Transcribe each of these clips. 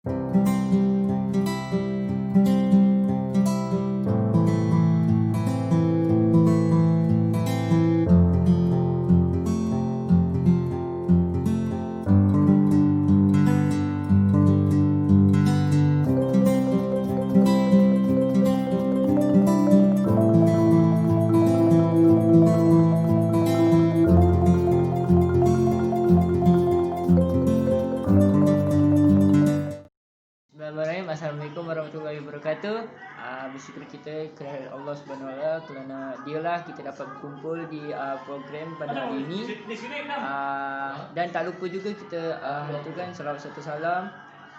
Bismillahirrahmanirrahim. Assalamualaikum warahmatullahi wabarakatuh. Bersyukur kita kepada Allah Subhanahu Wa Taala kerana dialah kita dapat berkumpul di program pada hari ini. Dan tak lupa juga kita haturkan salawat serta salam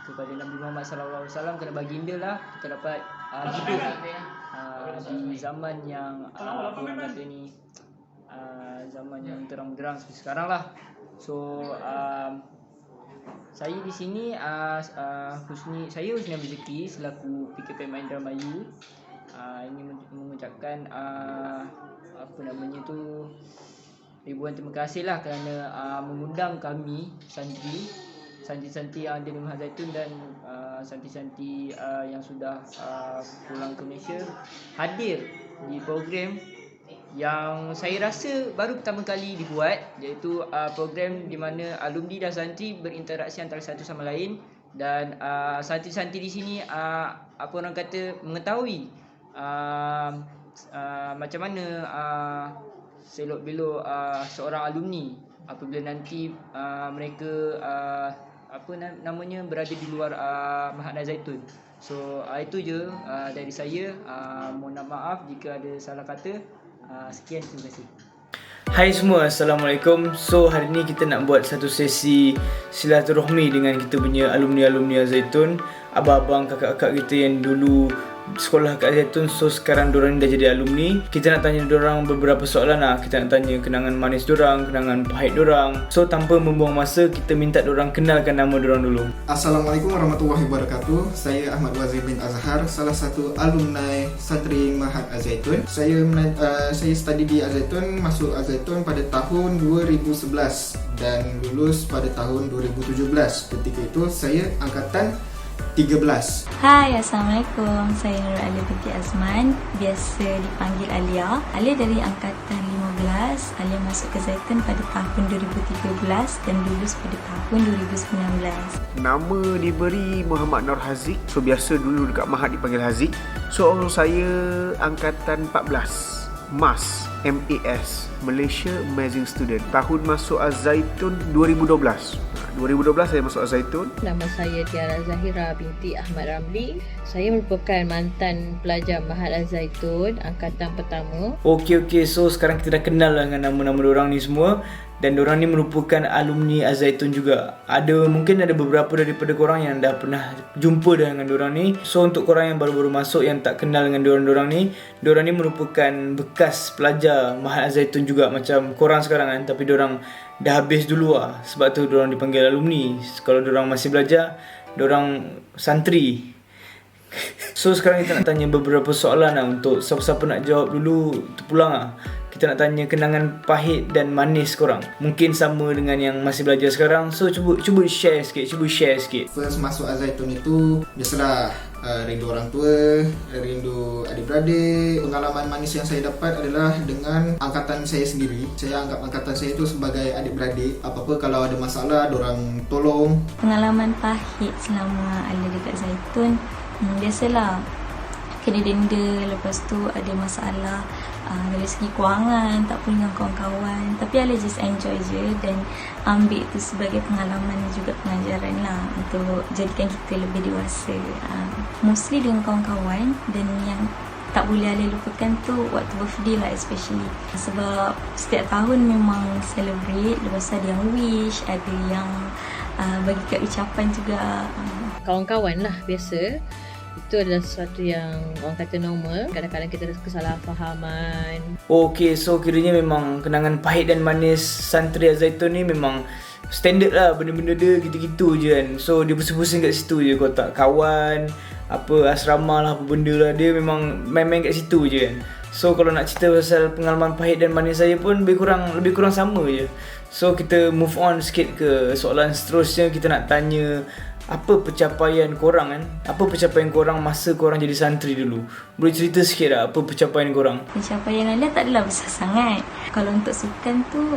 kepada Nabi Muhammad sallallahu alaihi wasallam, kerana baginda lah kita dapat hidup di zaman yang orang kata ni zaman yang terang benderang seperti sekarang lah. So saya di sini saya Husni Abdul selaku PKPM Indramayu ingin mengucapkan ribuan terima kasih lah kerana mengundang kami santri-santri yang ada di Mahad Zaitun dan santri-santri yang sudah pulang ke Malaysia hadir di program yang saya rasa baru pertama kali dibuat, iaitu program di mana alumni dan santri berinteraksi antara satu sama lain, dan santri-santri di sini mengetahui macam mana selok belok seorang alumni apabila nanti mereka berada di luar Mahad Zaitun. So itu je dari saya. Mohon maaf jika ada salah kata. Sekian, terima kasih. Hai semua, Assalamualaikum. So hari ni kita nak buat satu sesi silaturahmi dengan kita punya alumni-alumni Al-Zaitun, abang-abang, kakak-kakak kita yang dulu sekolah kat Al-Zaitun. So sekarang diorang dah jadi alumni. Kita nak tanya diorang beberapa soalan lah. Kita nak tanya kenangan manis diorang, kenangan pahit diorang. So tanpa membuang masa, kita minta diorang kenalkan nama diorang dulu. Assalamualaikum warahmatullahi wabarakatuh. Saya Ahmad Wazir bin Azhar, salah satu alumni santri Mahad Al-Zaitun. Saya study di Al-Zaitun, masuk Al-Zaitun pada tahun 2011 dan lulus pada tahun 2017. Ketika itu saya angkatan 13. Hai, Assalamualaikum. Saya Nur Alia binti Azman, biasa dipanggil Alia. Alia dari angkatan 15. Alia masuk ke Zaitun pada tahun 2013 dan lulus pada tahun 2019. Nama diberi Muhammad Nur Haziq. So biasa dulu dekat Mahad dipanggil Haziq. So saya angkatan 14, MAS, MAS, Malaysia Amazing Student. Tahun masuk Al-Zaitun 2012. 2012 saya masuk Al-Zaitun. Nama saya Tiara Zahira binti Ahmad Ramli. Saya merupakan mantan pelajar Mahad Al-Zaitun angkatan pertama. Okey, so sekarang kita dah kenal lah dengan nama-nama diorang ni semua. Dan diorang ni merupakan alumni Al-Zaitun juga. Mungkin ada beberapa daripada korang yang dah pernah jumpa dengan diorang ni. So untuk korang yang baru-baru masuk yang tak kenal dengan diorang ni merupakan bekas pelajar Mahad Al-Zaitun juga macam korang sekarang kan. Tapi diorang dah habis dulu lah, sebab tu diorang dipanggil alumni. Kalau diorang masih belajar, diorang santri. So sekarang kita nak tanya beberapa soalan lah. Untuk siapa-siapa nak jawab dulu terpulang lah. Kita nak tanya kenangan pahit dan manis korang. Mungkin sama dengan yang masih belajar sekarang. So cuba share sikit. First masuk Al-Zaitun itu biasalah rindu orang tua, rindu adik-beradik. Pengalaman manis yang saya dapat adalah dengan angkatan saya sendiri. Saya anggap angkatan saya itu sebagai adik-beradik. Apa-apa kalau ada masalah, dorang tolong. Pengalaman pahit selama Alia dekat Zaitun, biasalah kena denda. Lepas tu ada masalah dari segi kewangan, tak punya kawan-kawan. Tapi Alia just enjoy je dan ambil itu sebagai pengalaman dan juga pengajaran lah untuk jadikan kita lebih dewasa. Mostly dengan kawan-kawan, dan yang tak boleh Alia lupakan tu waktu birthday lah especially. Sebab setiap tahun memang celebrate. Lepas tu ada yang wish, ada yang bagi kat ucapan juga. Kawan-kawan lah biasa. Itu adalah sesuatu yang orang kata normal. Kadang-kadang kita ada kesalahfahaman. Okay, so kiranya memang kenangan pahit dan manis santri Al-Zaitun ni memang standard lah. Benda-benda dia gitu-gitu je kan. So dia pusing-pusing kat situ je. Kau tak kawan, apa asrama lah, apa benda lah, dia memang main-main kat situ je kan. So kalau nak cerita pasal pengalaman pahit dan manis saya pun lebih kurang sama je. So kita move on sikit ke soalan seterusnya. Kita nak tanya apa pencapaian korang kan? Apa pencapaian korang masa korang jadi santri dulu? Boleh cerita sikit tak apa pencapaian korang? Pencapaian Alia tak adalah besar sangat. Kalau untuk sukan tu,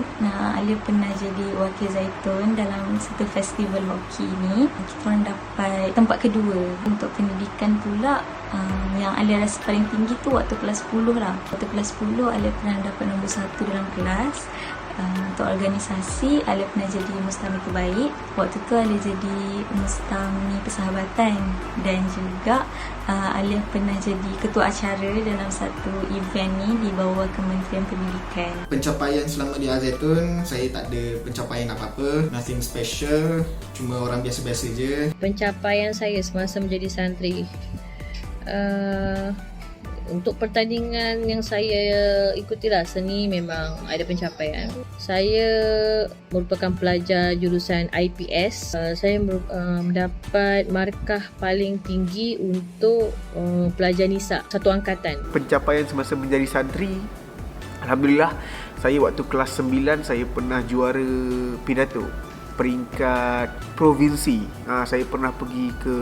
Alia pernah jadi wakil Zaitun dalam satu festival hoki ni. Kita orang dapat tempat kedua. Untuk pendidikan pula, yang Alia rasa paling tinggi tu waktu kelas 10 lah. Waktu kelas 10 Alia pernah dapat nombor 1 dalam kelas. Untuk organisasi, Alia pernah jadi Mustami Terbaik. Waktu tu Alia jadi Mustami Persahabatan. Dan juga Alia pernah jadi ketua acara dalam satu event ni di bawah Kementerian Pendidikan. Pencapaian selama di Al-Zaitun, saya tak ada pencapaian apa-apa, nothing special, cuma orang biasa-biasa je. Pencapaian saya semasa menjadi santri, untuk pertandingan yang saya ikutilah, seni memang ada pencapaian. Saya merupakan pelajar jurusan IPS. Saya mendapat markah paling tinggi untuk pelajar Nisa satu angkatan. Pencapaian semasa menjadi santri, alhamdulillah, saya waktu kelas 9 saya pernah juara pidato peringkat provinsi. Saya pernah pergi ke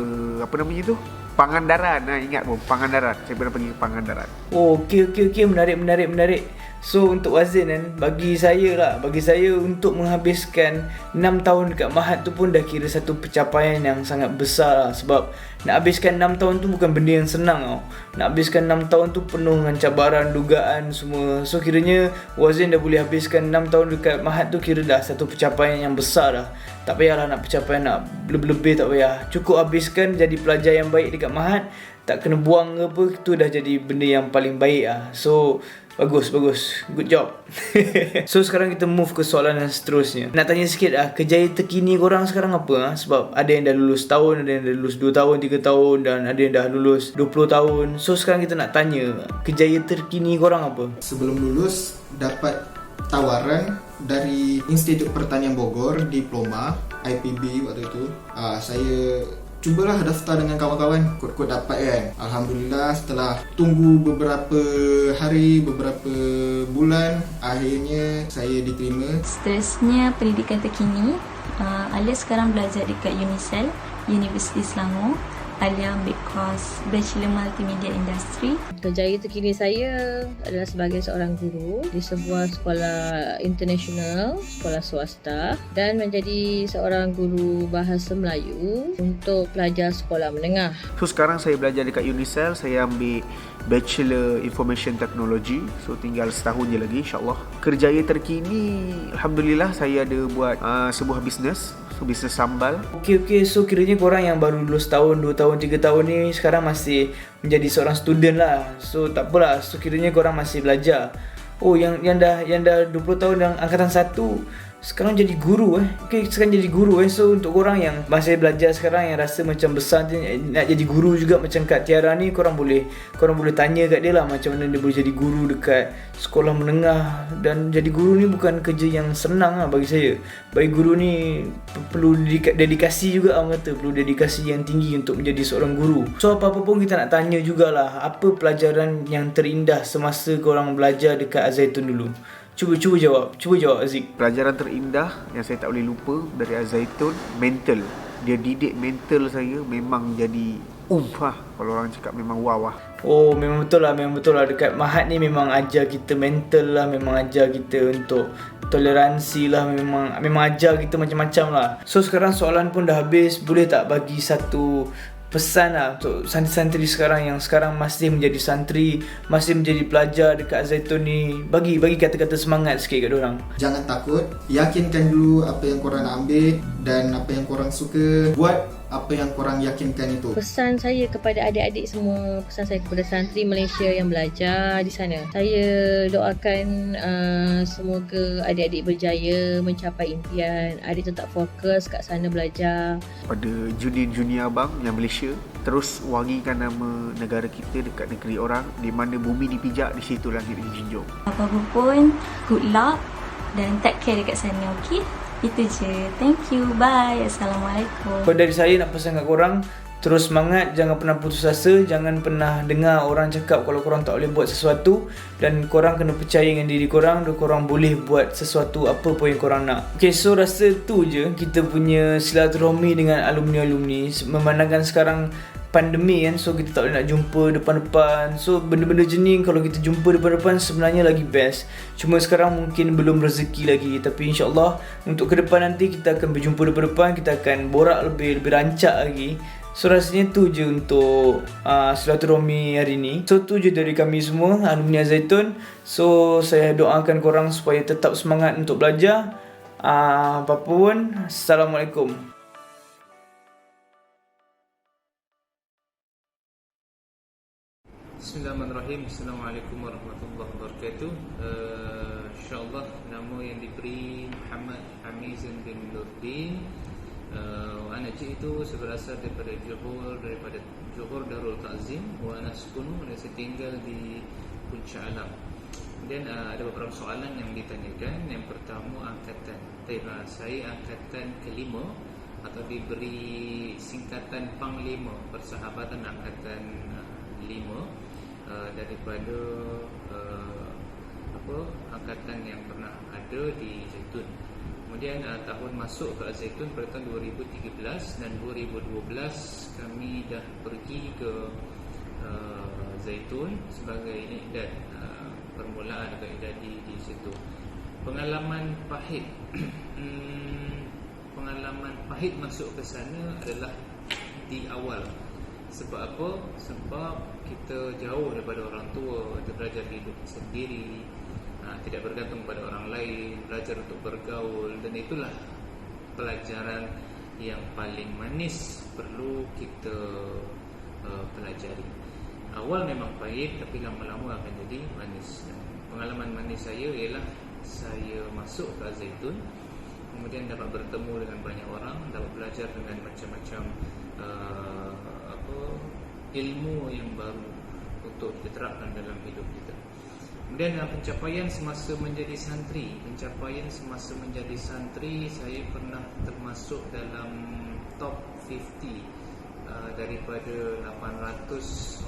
apa namanya tu? Pangandaran. Ingat pun Pangandaran. Saya pernah pergi ke Pangandaran. Oh, okey. Menarik. So untuk Wazin kan, bagi saya untuk menghabiskan 6 tahun dekat Mahat tu pun dah kira satu pencapaian yang sangat besar lah. Sebab nak habiskan 6 tahun tu bukan benda yang senang tau. Nak habiskan 6 tahun tu penuh dengan cabaran, dugaan semua. So kiranya Wazin dah boleh habiskan 6 tahun dekat Mahat tu, kira dah satu pencapaian yang besar dah. Tak payahlah nak pencapaian nak lebih-lebih, tak payah. Cukup habiskan jadi pelajar yang baik dekat Mahat, tak kena buang ke apa, tu dah jadi benda yang paling baik lah. So bagus, good job. So sekarang kita move ke soalan yang seterusnya. Nak tanya sikit kejayaan terkini korang sekarang apa? Sebab ada yang dah lulus tahun, ada yang dah lulus 2 tahun, 3 tahun, dan ada yang dah lulus 20 tahun. So sekarang kita nak tanya, kejayaan terkini korang apa? Sebelum lulus, dapat tawaran dari Institut Pertanian Bogor, diploma IPB waktu itu. Saya cubalah daftar dengan kawan-kawan, kod-kod dapat kan. Alhamdulillah, setelah tunggu beberapa hari, beberapa bulan, akhirnya saya diterima. Seterusnya pendidikan terkini, Alia sekarang belajar dekat UNISEL, Universiti Selangor. Alia ambil kos Bachelor Multimedia Industry. Kejayaan terkini saya adalah sebagai seorang guru di sebuah sekolah international, sekolah swasta, dan menjadi seorang guru bahasa Melayu untuk pelajar sekolah menengah. So sekarang saya belajar dekat UNISEL, saya ambil Bachelor Information Technology. So tinggal setahun je lagi, insyaAllah. Kerjaya terkini, alhamdulillah saya ada buat sebuah bisnes. So bisnes sambal. Okey. So kiranya korang yang baru lulus tahun, 2 tahun, 3 tahun ni sekarang masih menjadi seorang student lah. So tak apalah. So kiranya korang masih belajar. Oh yang dah 20 tahun dan angkatan 1 sekarang jadi guru Okay, sekarang jadi guru So untuk korang yang masih belajar sekarang, yang rasa macam besar nak jadi guru juga macam Kak Tiara ni, korang boleh tanya kat dia lah macam mana dia boleh jadi guru dekat sekolah menengah. Dan jadi guru ni bukan kerja yang senang lah bagi saya. Bagi guru ni perlu dedikasi juga, orang kata perlu dedikasi yang tinggi untuk menjadi seorang guru. So apa-apa pun kita nak tanya jugalah, apa pelajaran yang terindah semasa korang belajar dekat Al-Zaitun dulu? Cuba jawab Aziz. Pelajaran terindah yang saya tak boleh lupa dari Al-Zaitun, mental. Dia didik mental saya memang jadi kalau orang cakap memang wow lah. Oh memang betul lah dekat Mahat ni memang ajar kita mental lah, memang ajar kita untuk toleransi lah, memang ajar kita macam-macam lah. So sekarang soalan pun dah habis, boleh tak bagi satu pesan lah untuk santri-santri sekarang yang sekarang masih menjadi santri, masih menjadi pelajar dekat Al-Zaitun ni? Bagi kata-kata semangat sikit kat diorang. Jangan takut, yakinkan dulu apa yang korang nak ambil dan apa yang korang suka. Buat apa yang korang yakinkan itu. Pesan saya kepada adik-adik semua, pesan saya kepada santri Malaysia yang belajar di sana, saya doakan semoga adik-adik berjaya mencapai impian. Adik tetap fokus kat sana belajar. Pada junior abang yang Malaysia, terus wangikan nama negara kita dekat negeri orang. Di mana bumi dipijak, di situ langit dijunjung. Apa-apa pun, good luck dan take care dekat sana, okay? Itu je. Thank you. Bye. Assalamualaikum. Dari saya nak pesan kat korang, Terus semangat, jangan pernah putus asa, jangan pernah dengar orang cakap kalau korang tak boleh buat sesuatu, dan korang kena percaya dengan diri korang dan korang boleh buat sesuatu apa pun yang korang nak. Okay, so rasa tu je kita punya silaturahmi dengan alumni-alumni. Memandangkan sekarang pandemi kan, so kita tak boleh nak jumpa depan-depan. So benda-benda jenis kalau kita jumpa depan-depan sebenarnya lagi best. Cuma sekarang mungkin belum rezeki lagi, tapi insyaAllah untuk ke depan nanti kita akan berjumpa depan-depan, kita akan borak lebih rancak lagi. So rasanya tu je untuk silaturahmi hari ni. So tu je dari kami semua, alumni Al-Zaitun. So saya doakan korang supaya tetap semangat untuk belajar. Apa pun, Assalamualaikum. Bismillahirrahmanirrahim. Assalamualaikum warahmatullahi wabarakatuh. InsyaAllah nama yang diberi Muhammad Hamizan bin Nurdin. Anak cik itu saya berasal daripada Johor Darul Ta'zim, wa ana sukunu, dan saya tinggal di Puncak Alam. Kemudian ada beberapa soalan yang ditanyakan. Yang pertama, angkatan. Saya angkatan kelima atau diberi singkatan Panglima, Persahabatan Angkatan 5 daripada angkatan yang pernah ada di Zaitun. Kemudian tahun masuk ke Zaitun pada tahun 2013 dan 2012 kami dah pergi ke Zaitun sebagai i'dad, permulaan atau i'dad di situ. Pengalaman pahit pengalaman pahit masuk ke sana adalah di awal. Sebab apa? Sebab kita jauh daripada orang tua, kita belajar hidup sendiri, tidak bergantung pada orang lain, belajar untuk bergaul, dan itulah pelajaran yang paling manis perlu kita pelajari. Awal memang pahit, tapi lama-lama akan jadi manis. Pengalaman manis saya ialah saya masuk ke Zaitun, kemudian dapat bertemu dengan banyak orang, dapat belajar dengan macam-macam ilmu yang baru untuk diterapkan dalam hidup kita. Kemudian pencapaian semasa menjadi santri. Saya pernah termasuk dalam top 50 daripada 800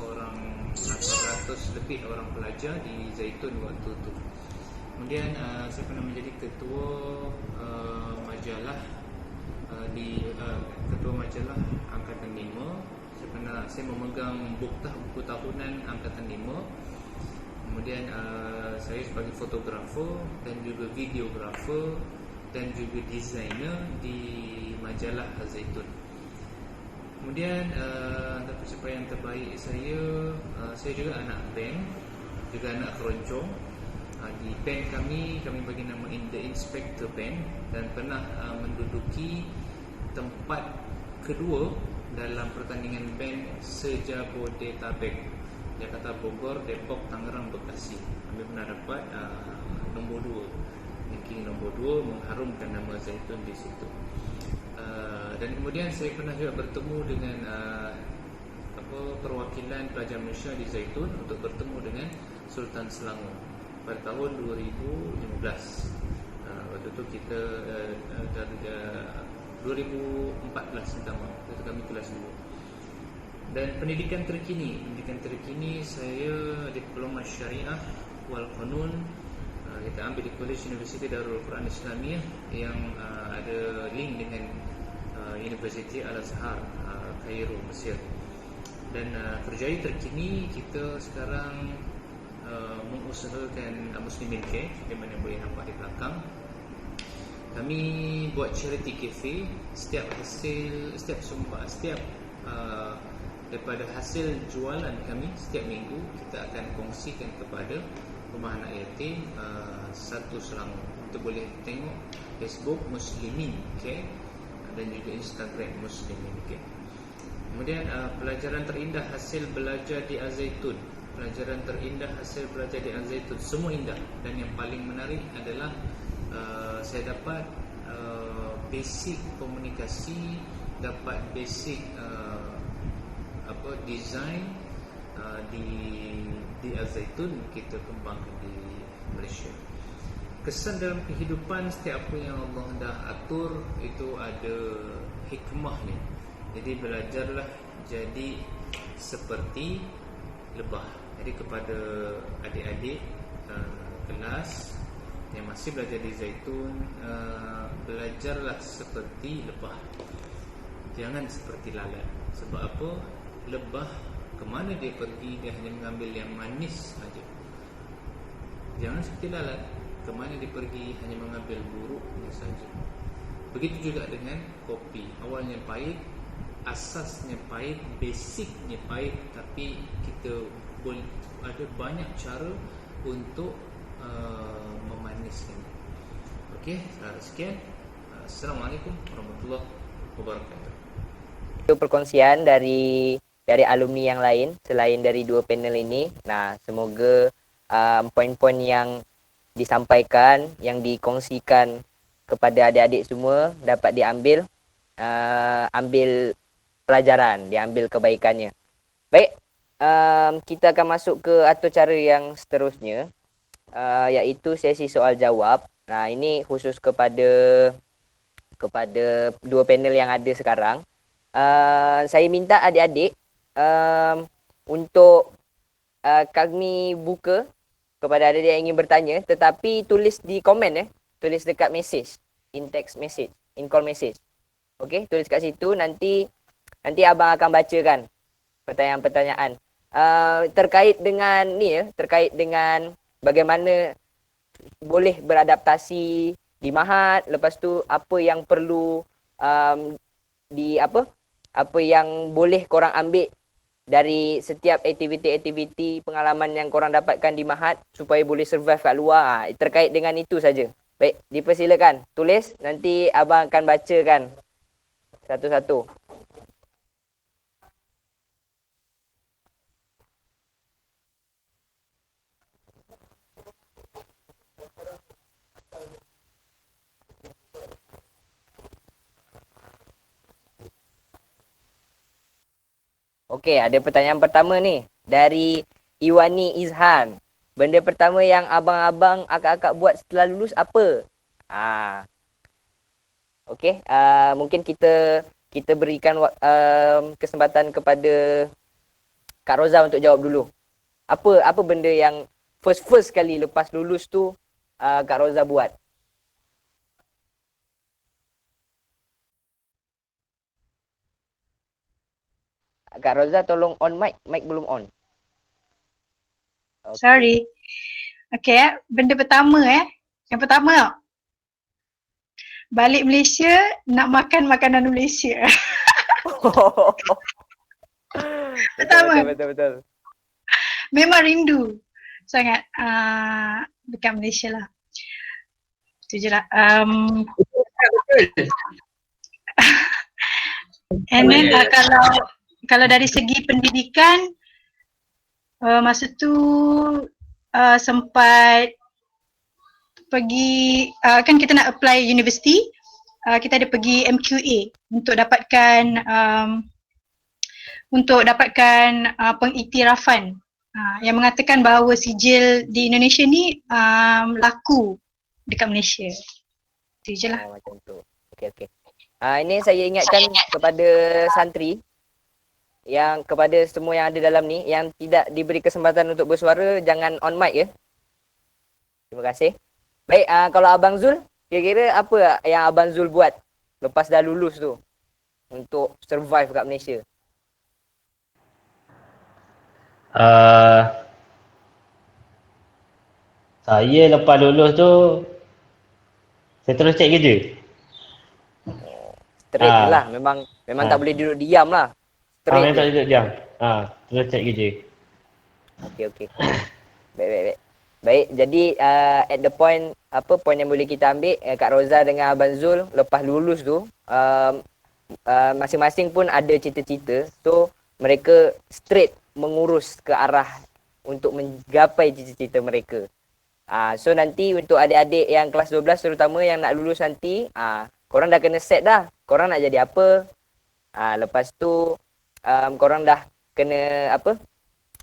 lebih orang pelajar di Zaitun waktu itu. Kemudian saya pernah menjadi ketua majalah ketua majalah angkatan 5. Saya memegang buku tahunan angkatan 5. Kemudian saya sebagai fotografer dan juga videografer dan juga designer di majalah Zaitun. Kemudian pencapaian terbaik saya juga anak band, juga anak keroncong. Di band kami bagi nama The Inspector Band, dan pernah menduduki tempat kedua dalam pertandingan band Sejabodetabek, Jakarta, Bogor, Depok, Tangerang, Bekasi. Kami pernah dapat nombor 2, ranking nombor 2, mengharumkan nama Zaitun di situ. Dan kemudian saya pernah juga bertemu dengan perwakilan pelajar Malaysia di Zaitun untuk bertemu dengan Sultan Selangor pada tahun 2015. Waktu itu kita 2014 itu kami kelas 2. Dan pendidikan terkini saya diploma syariah wal qanun, kita ambil di College University Darul Quran Islamiyah yang ada link dengan University Al-Azhar Kairo, Mesir. Dan kerjaya terkini kita sekarang mengusahakan Muslimin Care, di mana boleh nampak di belakang. Kami buat charity cafe. Setiap daripada hasil jualan kami setiap minggu kita akan kongsikan kepada rumah anak yatim satu Selangor. Kita boleh tengok Facebook Muslimin Care dan juga Instagram Muslimin Care. Kemudian pelajaran terindah hasil belajar di Al-Zaitun. Semua indah, dan yang paling menarik adalah saya dapat basic komunikasi, dapat basic design di Al-Zaitun kita kembangkan di Malaysia. Kesan dalam kehidupan, setiap apa yang Allah dah atur itu ada hikmahnya. Jadi belajarlah jadi seperti lebah. Jadi kepada adik-adik kelas yang masih belajar di Zaitun, belajarlah seperti lebah, jangan seperti lalat. Sebab apa? Lebah kemana dia pergi, dia hanya mengambil yang manis saja. Jangan seperti lalat, kemana dia pergi hanya mengambil buruknya saja. Begitu juga dengan kopi, awalnya pahit, asasnya pahit, basicnya pahit, tapi kita boleh, ada banyak cara untuk memaniskan. Okey, sekian. Assalamualaikum warahmatullahi wabarakatuh. Itu perkongsian dari alumni yang lain selain dari dua panel ini. Nah, semoga poin-poin yang disampaikan, yang dikongsikan kepada adik-adik semua dapat diambil, ambil pelajaran, diambil kebaikannya. Baik, kita akan masuk ke atur cara yang seterusnya, iaitu sesi soal jawab. Nah, ini khusus kepada dua panel yang ada sekarang. Saya minta adik-adik untuk kami buka kepada adik-adik yang ingin bertanya, tetapi tulis di komen, tulis dekat message, in text message, in call message. Okey, tulis kat situ, nanti abang akan bacakan pertanyaan-pertanyaan terkait dengan ni, terkait dengan bagaimana boleh beradaptasi di Mahat, lepas tu apa yang perlu apa yang boleh korang ambil dari setiap aktiviti-aktiviti pengalaman yang korang dapatkan di Mahat supaya boleh survive kat luar. Terkait dengan itu saja. Baik, dipersilakan tulis, nanti abang akan bacakan satu-satu. Okey, ada pertanyaan pertama ni dari Iwani Izhan. Benda pertama yang abang-abang, akak-akak buat setelah lulus apa? Okey, mungkin kita berikan kesempatan kepada Kak Roza untuk jawab dulu. Apa benda yang first kali lepas lulus tu Kak Roza buat? Kak Roza tolong on mic belum on. Okay. Sorry. Okay, benda pertama yang pertama balik Malaysia nak makan makanan Malaysia. Betul. Memang rindu sangat dekat Malaysia lah. Itu je lah. And then kalau dari segi pendidikan, masa tu sempat pergi, kan kita nak apply universiti, kita ada pergi MQA untuk dapatkan pengiktirafan yang mengatakan bahawa sijil di Indonesia ni laku dekat Malaysia. Itu je lah. Macam tu. Okey. Ini saya ingatkan kepada santri, yang kepada semua yang ada dalam ni, yang tidak diberi kesempatan untuk bersuara, jangan on mic ya. Terima kasih. Baik, kalau Abang Zul, kira-kira apa yang Abang Zul buat lepas dah lulus tu untuk survive kat Malaysia? Saya lepas lulus tu, saya terus cari kerja. Straight je lah, memang tak boleh duduk diam lah. Memang tak duduk diam. Terus cari kerja. Okey. Baik, jadi at the point, poin yang boleh kita ambil, Kak Roza dengan Abang Zul lepas lulus tu, masing-masing pun ada cita-cita. So, mereka straight mengurus ke arah untuk menggapai cita-cita mereka. So, nanti untuk adik-adik yang kelas 12 terutama yang nak lulus nanti, korang dah kena set dah. Korang nak jadi apa? Lepas tu, korang dah kena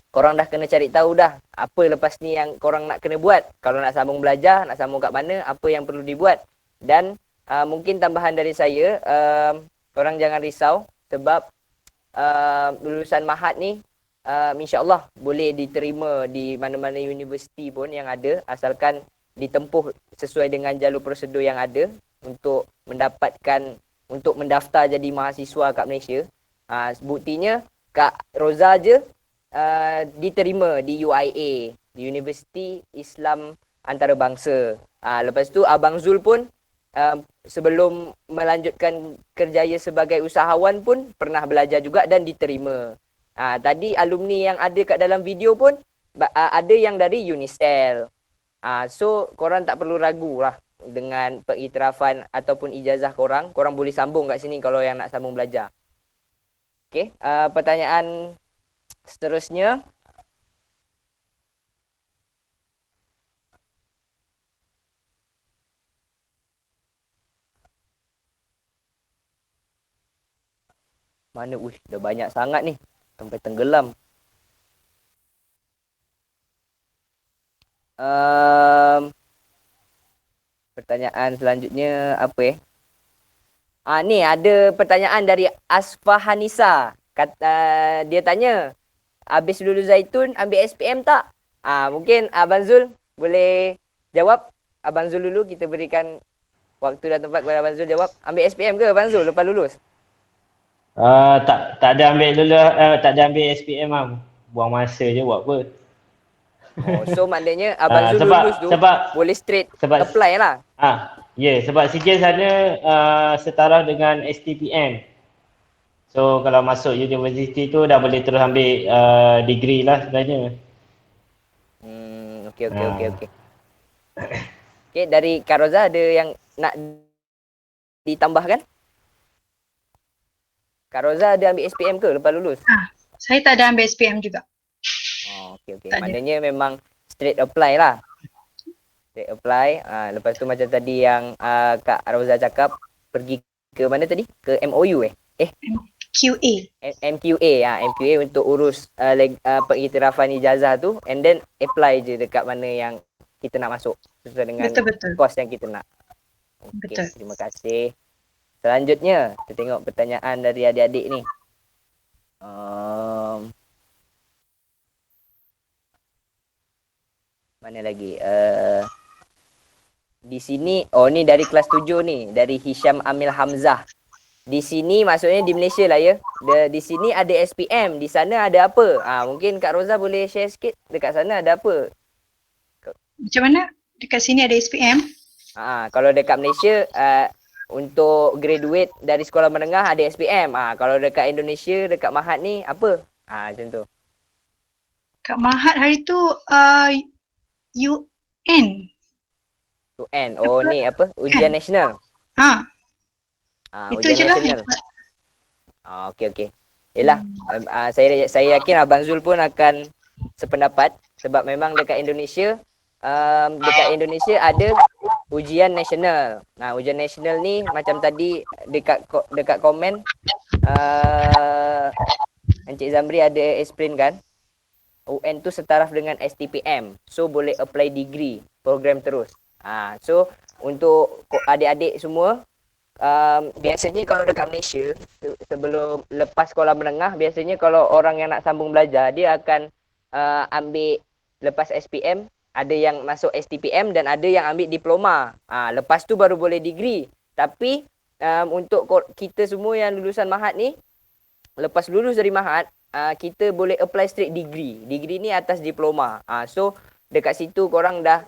korang dah kena cari tahu dah apa lepas ni yang korang nak kena buat. Kalau nak sambung belajar, nak sambung kat mana, apa yang perlu dibuat. Dan mungkin tambahan dari saya, korang jangan risau sebab lulusan Mahat ni insyaAllah boleh diterima di mana-mana universiti pun yang ada, asalkan ditempuh sesuai dengan jalur prosedur yang ada untuk mendaftar jadi mahasiswa kat Malaysia. Buktinya Kak Roza je diterima di UIA, di Universiti Islam Antarabangsa. Lepas tu Abang Zul pun sebelum melanjutkan kerjaya sebagai usahawan pun pernah belajar juga dan diterima. Tadi alumni yang ada kat dalam video pun ada yang dari Unistel. So korang tak perlu ragu lah dengan pengiktirafan ataupun ijazah korang. Korang boleh sambung kat sini kalau yang nak sambung belajar. Okay, pertanyaan seterusnya. Mana? Dah banyak sangat ni. Sampai tenggelam. Pertanyaan selanjutnya apa ni ada pertanyaan dari Asfahanisa. Dia tanya, habis lulus Zaitun ambil SPM tak? Mungkin Abang Zul boleh jawab. Abang Zul dulu, kita berikan waktu dan tempat kepada Abang Zul jawab. Ambil SPM ke Abang Zul lepas lulus? Tak ada ambil dulu, tak ada ambil SPM lah. Buang masa je buat apa. So maknanya Abang Zul lulus tu boleh straight apply lah. Sebab CJ sana setara dengan STPM. So kalau masuk universiti tu dah boleh terus ambil degree lah sebenarnya. Okey. Okay, dari Kak Roza ada yang nak ditambahkan? Kak Roza ada ambil SPM ke lepas lulus? Saya tak ada ambil SPM juga. Okey. Maknanya memang straight apply lah. Straight apply. Lepas tu macam tadi yang Kak Roza cakap, pergi ke mana tadi? Ke MOU QA. MQA untuk urus pengiktirafan ijazah tu, and then apply je dekat mana yang kita nak masuk sesuai dengan course yang kita nak. Okay, terima kasih. Selanjutnya, kita tengok pertanyaan dari adik-adik ni. Mana lagi? Di sini, ni dari kelas 7 ni, dari Hisham Amil Hamzah. Di sini maksudnya di Malaysia lah ya. Di sini ada SPM, di sana ada apa? Mungkin Kak Roza boleh share sikit dekat sana ada apa? Macam mana? Dekat sini ada SPM? Kalau dekat Malaysia untuk graduate dari sekolah menengah ada SPM. Kalau dekat Indonesia, dekat Mahat ni apa? Macam tu. Kat Mahat hari tu UN. UN. Ni apa? Ujian nasional. Itu je lah. Okey. Yelah, saya yakin Abang Zul pun akan sependapat sebab memang dekat Indonesia ada ujian nasional. Ujian nasional ni macam tadi dekat komen Encik Zamri ada explain kan. UN tu setaraf dengan STPM. So boleh apply degree, program terus. So untuk adik-adik semua, biasanya kalau dekat Malaysia sebelum lepas sekolah menengah, biasanya kalau orang yang nak sambung belajar, dia akan ambil lepas SPM, ada yang masuk STPM dan ada yang ambil diploma. Lepas tu baru boleh degree. Tapi untuk kita semua yang lulusan Mahat ni, lepas lulus dari Mahat, kita boleh apply straight degree. Degree ni atas diploma. So dekat situ korang dah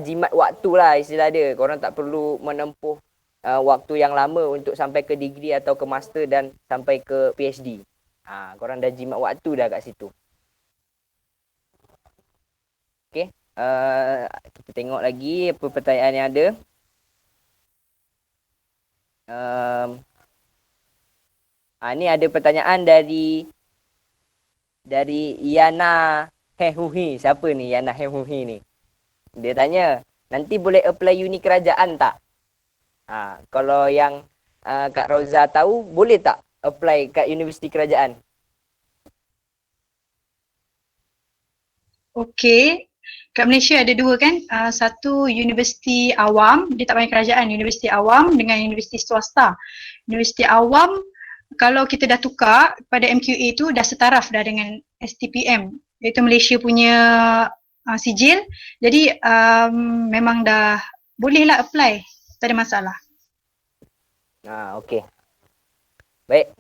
jimat waktu lah istilah dia. Korang tak perlu menempuh waktu yang lama untuk sampai ke degree atau ke master dan sampai ke PhD. Korang dah jimat waktu dah kat situ. Okay. Kita tengok lagi apa pertanyaan yang ada. Ni ada pertanyaan dari Yana Hehuhi. Siapa ni Yana Hehuhi ni? Dia tanya, nanti boleh apply uni kerajaan tak? Kalau yang Kak Roza tahu, boleh tak apply kat universiti kerajaan? Okey. Kat Malaysia ada dua kan, satu universiti awam, dia tak panggil kerajaan, universiti awam dengan universiti swasta. Universiti awam kalau kita dah tukar pada MQA tu dah setaraf dah dengan STPM, iaitu Malaysia punya sijil. Jadi memang dah bolehlah apply, tak ada masalah. Okey. Baik.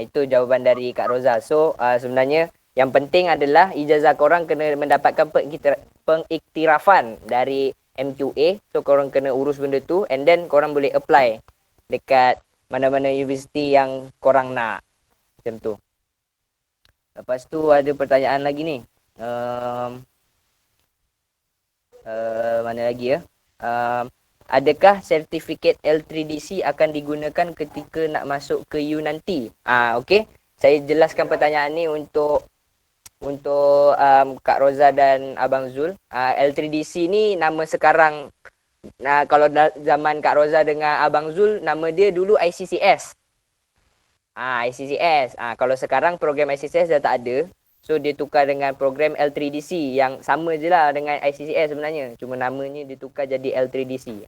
Itu jawapan dari Kak Roza. So sebenarnya yang penting adalah ijazah korang kena mendapatkan pengiktirafan dari MQA. So korang kena urus benda tu and then korang boleh apply dekat mana-mana universiti yang korang nak. Macam tu. Lepas tu ada pertanyaan lagi ni. Mana lagi ya? Adakah sertifikat L3DC akan digunakan ketika nak masuk ke U nanti? Okey. Saya jelaskan pertanyaan ni untuk Kak Roza dan Abang Zul. L3DC ni nama sekarang. Kalau zaman Kak Roza dengan Abang Zul, nama dia dulu ICCS. ICCS. Kalau sekarang program ICCS dah tak ada. So dia tukar dengan program L3DC yang sama je lah dengan ICCS sebenarnya. Cuma namanya ditukar jadi L3DC.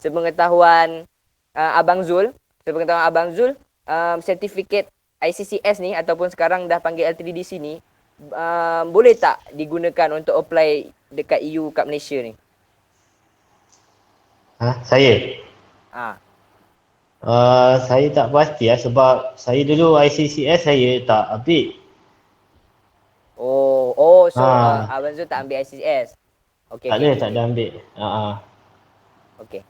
Sepengetahuan Abang Zul, sertifikat ICCS ni ataupun sekarang dah panggil L3DC ni boleh tak digunakan untuk apply dekat EU kat Malaysia ni? Saya? Saya tak pasti sebab saya dulu ICCS saya tak ambil. So Abang Zul tak ambil ICCS. Okay, tak ada ambil. Okey.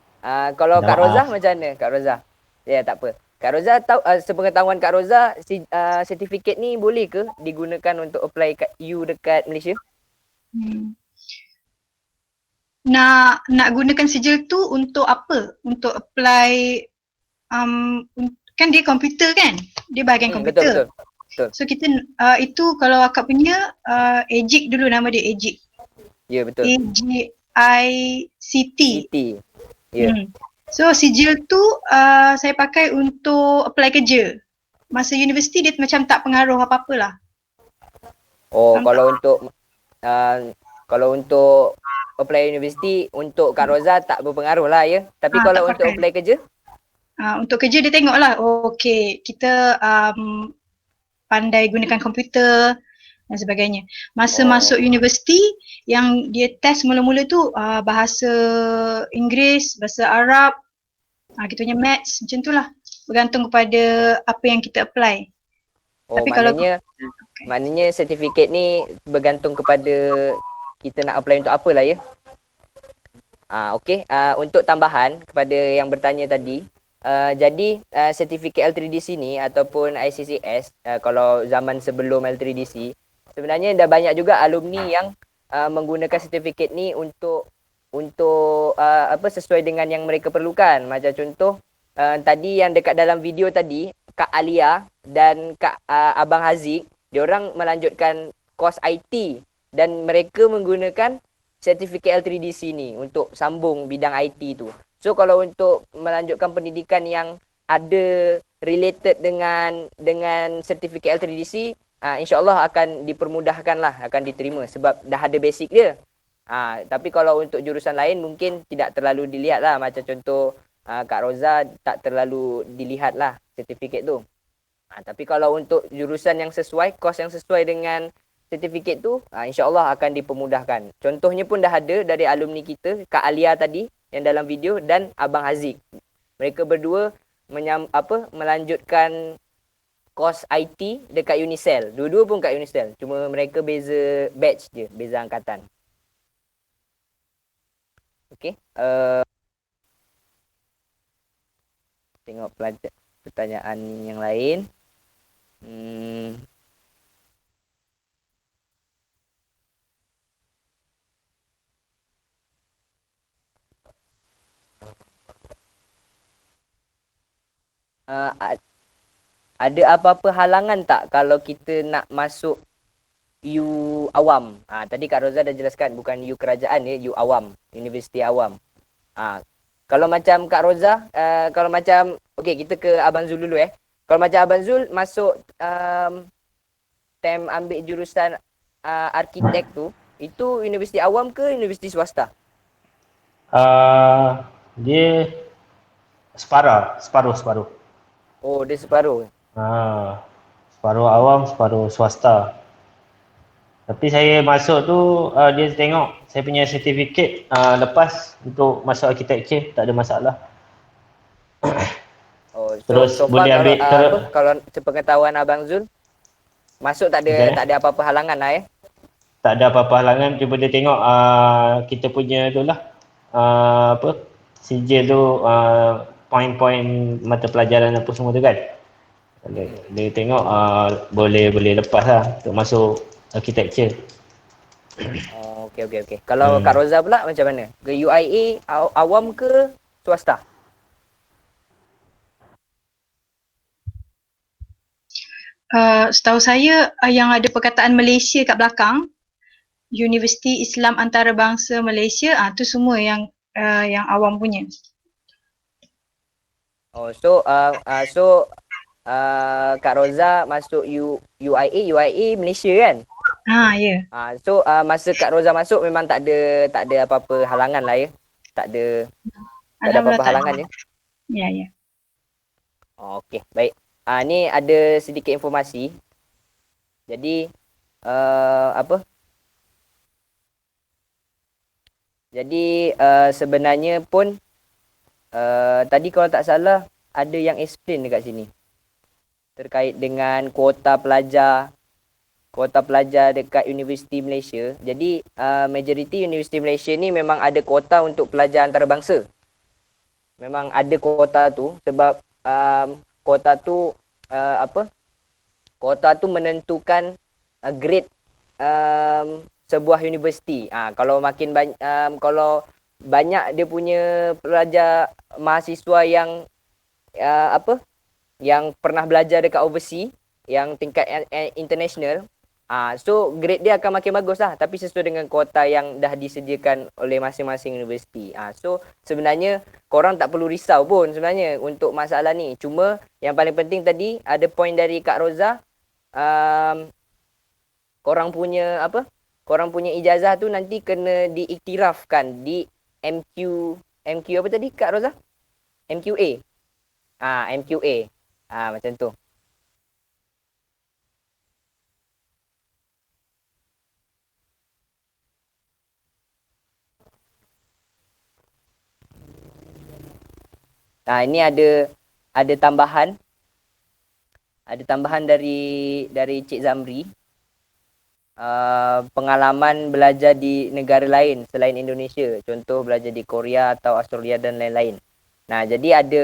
Kalau Kak Roza macam mana Kak Roza? Ya, tak apa. Kak Roza tahu sepengetahuan Kak Roza sertifikat ni boleh ke digunakan untuk apply kat EU dekat Malaysia? Nak gunakan sijil tu untuk apa? Untuk apply kan dia komputer kan? Dia bahagian komputer. Betul. So kita itu kalau akak punya EJIC dulu, nama dia EJIC. Ya, betul. EJICT. Ya. So sijil tu saya pakai untuk apply kerja. Masa universiti dia macam tak pengaruh apa-apalah. Kalau untuk apply universiti untuk Kak Roza tak berpengaruh lah ya. Tapi kalau untuk apply kerja? Untuk kerja dia tengok lah, okey kita pandai gunakan komputer dan sebagainya. Masa masuk universiti yang dia test mula-mula tu bahasa Inggeris, bahasa Arab, kita punya maths macam tu lah. Bergantung kepada apa yang kita apply. Tapi maknanya sertifikat ni bergantung kepada kita nak apply untuk apa lah ya. Okey, untuk tambahan kepada yang bertanya tadi, jadi sertifikat L3DC ni ataupun ICCS kalau zaman sebelum L3DC sebenarnya dah banyak juga alumni yang menggunakan sertifikat ni untuk sesuai dengan yang mereka perlukan. Macam contoh tadi yang dekat dalam video tadi Kak Alia dan Kak Abang Haziq, diorang melanjutkan kos IT dan mereka menggunakan sertifikat L3DC ni untuk sambung bidang IT tu. So kalau untuk melanjutkan pendidikan yang ada related dengan sertifikat L3DC, insyaAllah akan dipermudahkan lah, akan diterima sebab dah ada basic dia. Tapi kalau untuk jurusan lain mungkin tidak terlalu dilihat lah. Macam contoh Kak Roza tak terlalu dilihat lah sertifikat tu. Tapi kalau untuk jurusan yang sesuai, kos yang sesuai dengan sertifikat tu, insyaAllah akan dipermudahkan. Contohnya pun dah ada dari alumni kita, Kak Alia tadi yang dalam video dan Abang Haziq. Mereka berdua melanjutkan kos IT dekat Unicel. Dua-dua pun kat Unicel. Cuma mereka beza batch je, beza angkatan. Okey. Tengok pertanyaan yang lain. Ada apa-apa halangan tak kalau kita nak masuk U awam? Tadi Kak Roza dah jelaskan bukan U kerajaan ya, U awam, universiti awam. Kalau macam Kak Roza, kalau macam okey kita ke Abang Zul dulu Kalau macam Abang Zul masuk tem ambil jurusan arkitek tu, itu universiti awam ke universiti swasta? Dia separuh. Oh, dia separuh. Separuh awam, separuh swasta. Tapi saya masuk tu dia tengok saya punya sertifikat lepas untuk masuk architecture, tak ada masalah. Oh, Terus so far boleh kalau ambil kalau sepengetahuan Abang Zul, masuk tak ada apa-apa halangan lah tak ada apa-apa halangan. Cuma dia tengok kita punya tu lah sijil tu, poin-poin mata pelajaran apa semua tu kan. Dia tengok boleh lepas lah untuk masuk architecture. Oh, okey. Kalau Kak Roza pula macam mana? Ke UIA awam ke swasta? Setahu saya yang ada perkataan Malaysia kat belakang, Universiti Islam Antarabangsa Malaysia, tu semua yang awam punya. Oh, so Kak Roza masuk UIA Malaysia kan? Ya. So masa Kak Roza masuk memang tak ada apa-apa halangan lah ya. Tak ada apa-apa halangan ya. Ya. Oh, okey, baik. Ni ada sedikit informasi. Jadi Jadi sebenarnya pun tadi kalau tak salah ada yang explain dekat sini terkait dengan kuota pelajar dekat Universiti Malaysia. Jadi majoriti Universiti Malaysia ni memang ada kuota untuk pelajar antarabangsa. Memang ada kuota tu sebab kuota tu menentukan grade sebuah universiti. Kalau makin kalau banyak dia punya pelajar mahasiswa yang yang pernah belajar dekat overseas, yang tingkat international, so grade dia akan makin bagus lah, tapi sesuai dengan kuota yang dah disediakan oleh masing-masing universiti. So sebenarnya korang tak perlu risau pun sebenarnya untuk masalah ni. Cuma yang paling penting tadi ada point dari Kak Roza, korang punya ijazah tu nanti kena diiktirafkan di MQ apa tadi Kak Roza? MQA. MQA. Macam tu. Ini ada tambahan. Ada tambahan dari Cik Zamri. Pengalaman belajar di negara lain selain Indonesia, contoh belajar di Korea atau Australia dan lain-lain. Jadi ada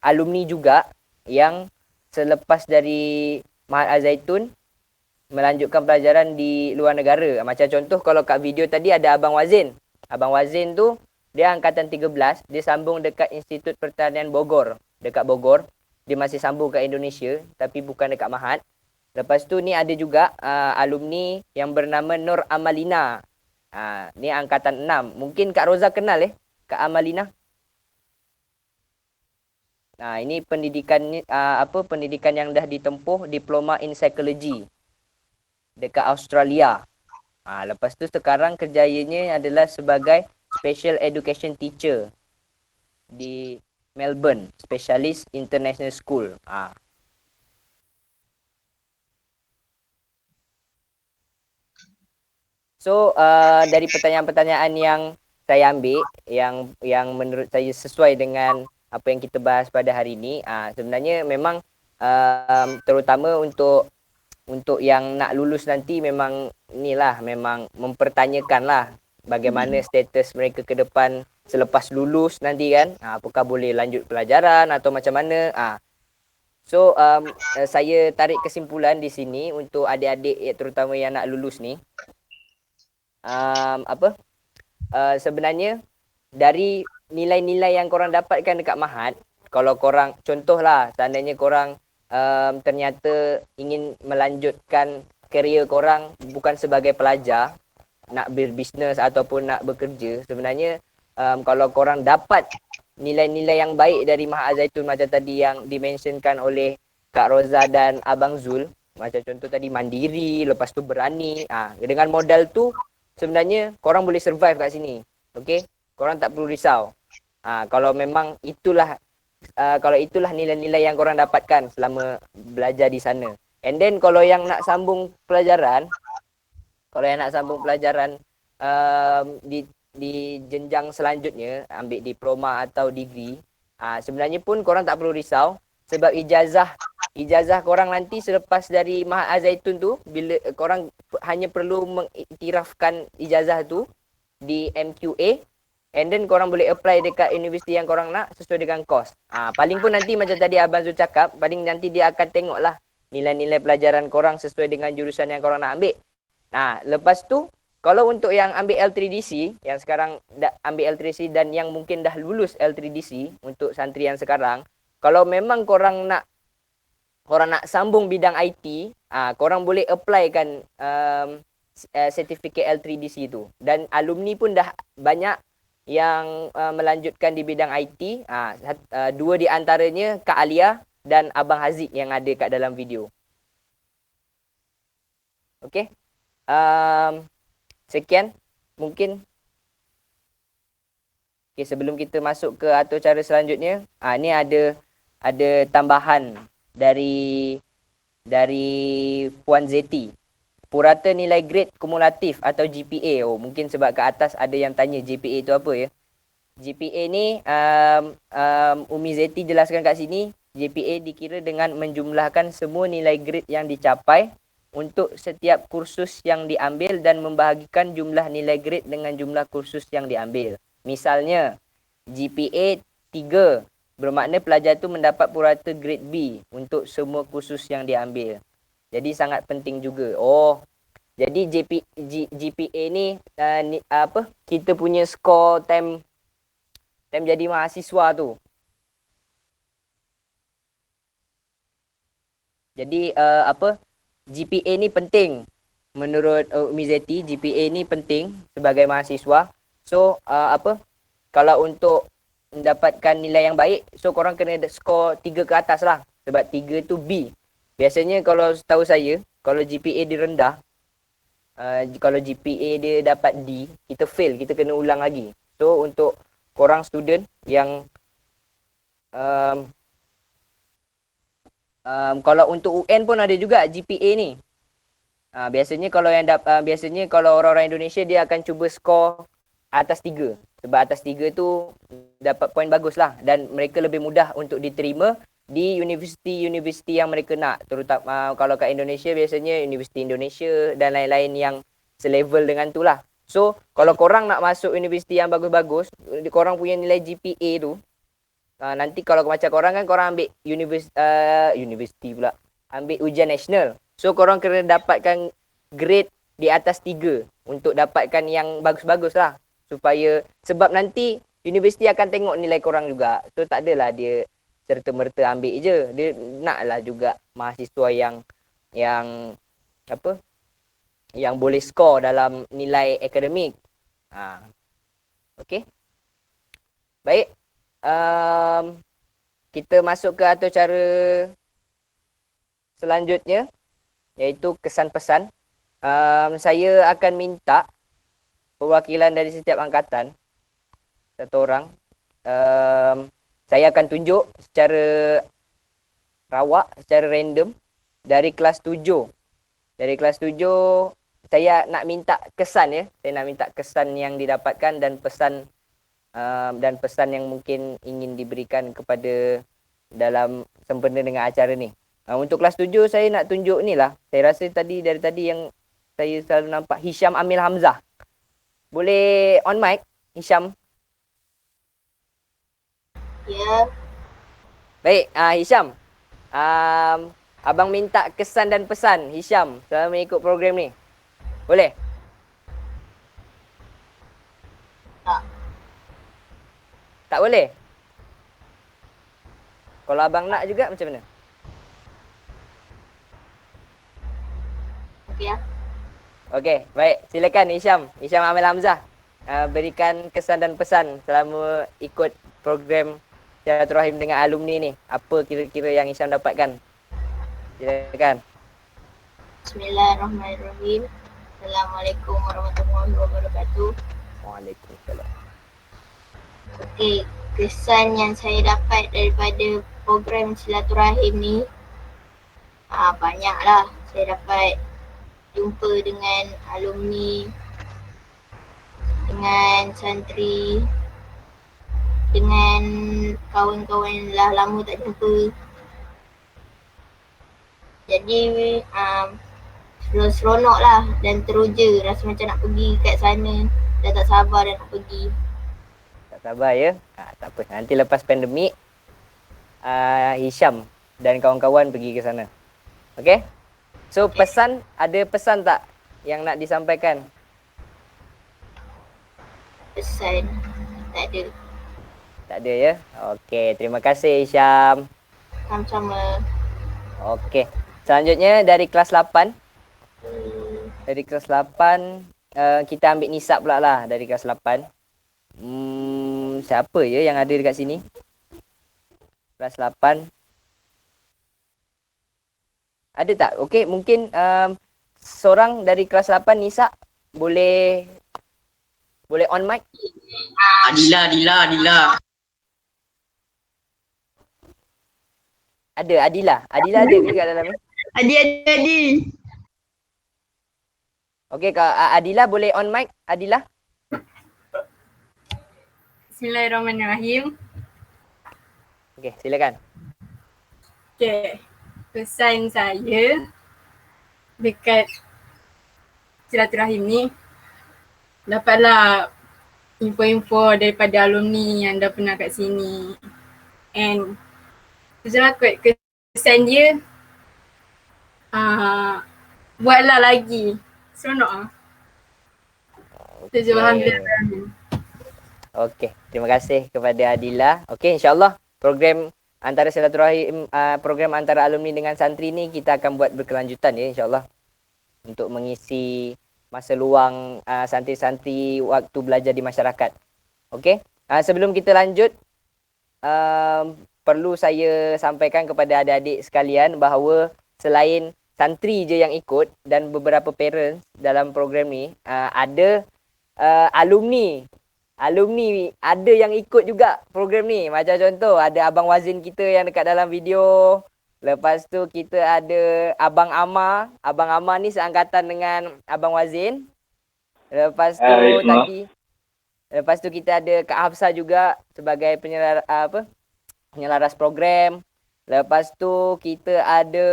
alumni juga yang selepas dari Mahat Al-Zaitun melanjutkan pelajaran di luar negara. Macam contoh kalau kat video tadi ada Abang Wazin. Abang Wazin tu dia angkatan 13, dia sambung dekat Institut Pertanian Bogor, dekat Bogor. Dia masih sambung kat Indonesia tapi bukan dekat Mahat. Lepas tu ni ada juga alumni yang bernama Nur Amalina. Ni angkatan 6. Mungkin Kak Roza kenal Kak Amalina. Ini pendidikan pendidikan yang dah ditempuh, Diploma in Psychology dekat Australia. Lepas tu sekarang kerjanya adalah sebagai Special Education Teacher di Melbourne Specialist International School. So dari pertanyaan-pertanyaan yang saya ambil yang menurut saya sesuai dengan apa yang kita bahas pada hari ini, sebenarnya memang terutama untuk yang nak lulus nanti memang mempertanyakanlah bagaimana status mereka ke depan selepas lulus nanti kan, apakah boleh lanjut pelajaran atau macam mana. So saya tarik kesimpulan di sini untuk adik-adik terutama yang nak lulus ni, sebenarnya dari nilai-nilai yang korang dapatkan dekat Mahat, kalau korang contohlah seandainya korang ternyata ingin melanjutkan kerjaya korang bukan sebagai pelajar, nak berbisnes ataupun nak bekerja, sebenarnya kalau korang dapat nilai-nilai yang baik dari Mahat Al-Zaitun macam tadi yang dimentionkan oleh Kak Roza dan Abang Zul, macam contoh tadi mandiri, lepas tu berani, dengan modal tu sebenarnya korang boleh survive kat sini. Okay, korang tak perlu risau. Kalau memang itulah kalau itulah nilai-nilai yang korang dapatkan selama belajar di sana. And then kalau yang nak sambung pelajaran, di jenjang selanjutnya, ambil diploma atau degree, sebenarnya pun korang tak perlu risau sebab ijazah korang nanti selepas dari Mahat Al-Zaitun tu, bila korang hanya perlu mengiktirafkan ijazah tu di MQA, and then korang boleh apply dekat universiti yang korang nak sesuai dengan kos. Paling pun nanti macam tadi Abang Zul cakap, paling nanti dia akan tengok lah nilai-nilai pelajaran korang sesuai dengan jurusan yang korang nak ambil. Lepas tu, kalau untuk yang ambil L3DC, yang sekarang ambil L3DC dan yang mungkin dah lulus L3DC untuk santri yang sekarang, kalau memang korang nak sambung bidang IT, korang boleh applykan sertifikat L3DC tu. Dan alumni pun dah banyak yang melanjutkan di bidang IT. Dua di antaranya Kak Alia dan Abang Haziq yang ada kat dalam video. Okey. Sekian mungkin. Okey, sebelum kita masuk ke atur cara selanjutnya, ni ada tambahan dari Puan Zeti. Purata nilai grade kumulatif atau GPA. Mungkin sebab kat atas ada yang tanya GPA tu apa ya. GPA ni Umi Zeti jelaskan kat sini, GPA dikira dengan menjumlahkan semua nilai grade yang dicapai untuk setiap kursus yang diambil dan membahagikan jumlah nilai grade dengan jumlah kursus yang diambil. Misalnya, GPA 3 bermakna pelajar tu mendapat purata grade B untuk semua kursus yang diambil. Jadi sangat penting juga. Jadi GPA ni kita punya skor time jadi mahasiswa tu. Jadi GPA ni penting menurut Umi Zeti. GPA ni penting sebagai mahasiswa. So kalau untuk mendapatkan nilai yang baik, so korang kena skor 3 ke atas lah. Sebab 3 tu B. Biasanya kalau tahu saya, kalau GPA dia rendah, kalau GPA dia dapat D, kita fail, kita kena ulang lagi. So untuk korang student yang kalau untuk UN pun ada juga GPA ni. Biasanya kalau orang-orang Indonesia dia akan cuba skor atas 3. Sebab atas 3 tu dapat poin bagus lah. Dan mereka lebih mudah untuk diterima di universiti-universiti yang mereka nak. Terutama kalau kat Indonesia biasanya Universiti Indonesia dan lain-lain yang selevel dengan tu lah. So kalau korang nak masuk universiti yang bagus-bagus, korang punya nilai GPA tu, nanti kalau macam korang kan korang ambil universiti pula, ambil ujian nasional. So korang kena dapatkan grade di atas 3 untuk dapatkan yang bagus-bagus lah. Sebab nanti universiti akan tengok nilai korang juga. So tak adalah dia serta-merta ambil je. Dia naklah juga mahasiswa yang boleh skor dalam nilai akademik. Okey. Baik. Kita masuk ke atur cara selanjutnya, iaitu kesan-pesan. Saya akan minta perwakilan dari setiap angkatan, satu orang. Saya akan tunjuk secara rawak, secara random dari kelas 7. Dari kelas 7, saya nak minta kesan ya. Saya nak minta kesan yang didapatkan dan pesan yang mungkin ingin diberikan kepada dalam sempena dengan acara ni. Untuk kelas 7 saya nak tunjuk ni lah. Saya rasa dari tadi yang saya selalu nampak Hisham Amil Hamzah. Boleh on mic Hisham? Ya. Baik, Hisham. Abang minta kesan dan pesan Hisham selama mengikut program ni. Boleh? Tak boleh? Kalau abang nak juga macam mana? Okey ya. Okey, baik. Silakan Hisham Amil Hamzah. Berikan kesan dan pesan selama ikut program Silaturahim dengan alumni ni. Apa kira-kira yang Hisham dapatkan? Silakan. Bismillahirrahmanirrahim. Assalamualaikum warahmatullahi wabarakatuh. Waalaikumsalam. Okey, Kesan yang saya dapat daripada program silaturahim ni banyaklah. Saya dapat jumpa dengan alumni, dengan santri, dengan kawan-kawan yang dah lama tak jumpa. Jadi seronok lah dan teruja, rasa macam nak pergi kat sana. Dah tak sabar dah nak pergi. Tak sabar ya? Tak apa, nanti lepas pandemik Hisham dan kawan-kawan pergi ke sana. Okay? So pesan, ada pesan tak yang nak disampaikan? Pesan, tak ada. Tak ada ya? Okay, terima kasih Hisham. Sama-sama. Okay, selanjutnya dari kelas 8. Dari kelas 8 kita ambil nisab pula lah dari kelas 8. Siapa ya yang ada dekat sini? Kelas 8. Ada tak? Okey, mungkin seorang dari kelas 8 Nisa boleh on mic? Adila. Ada Adila. Adila ada ke kat dalam ni? Adi. Okey, Adila boleh on mic? Adila? Bismillahirrahmanirrahim. Okey, silakan. Okay. Pesan saya dekat silaturahim ni, dapatlah info-info daripada alumni yang dah pernah kat sini. And sejarah kesan dia, buatlah lagi. Seronok lah. Alhamdulillah. Okey, terima kasih kepada Adila. Okey, insyaAllah program antara silaturahim, program antara alumni dengan santri ni kita akan buat berkelanjutan ya insyaAllah. Untuk mengisi masa luang santri-santri waktu belajar di masyarakat. Okey, sebelum kita lanjut, perlu saya sampaikan kepada adik-adik sekalian bahawa selain santri je yang ikut dan beberapa parents dalam program ni, ada alumni ada yang ikut juga program ni. Macam contoh ada Abang Wazin kita yang dekat dalam video. Lepas tu kita ada Abang Amar. Abang Amar ni seangkatan dengan Abang Wazin. Lepas tu kita ada Kak Hafsah juga sebagai penyelaras program. Lepas tu kita ada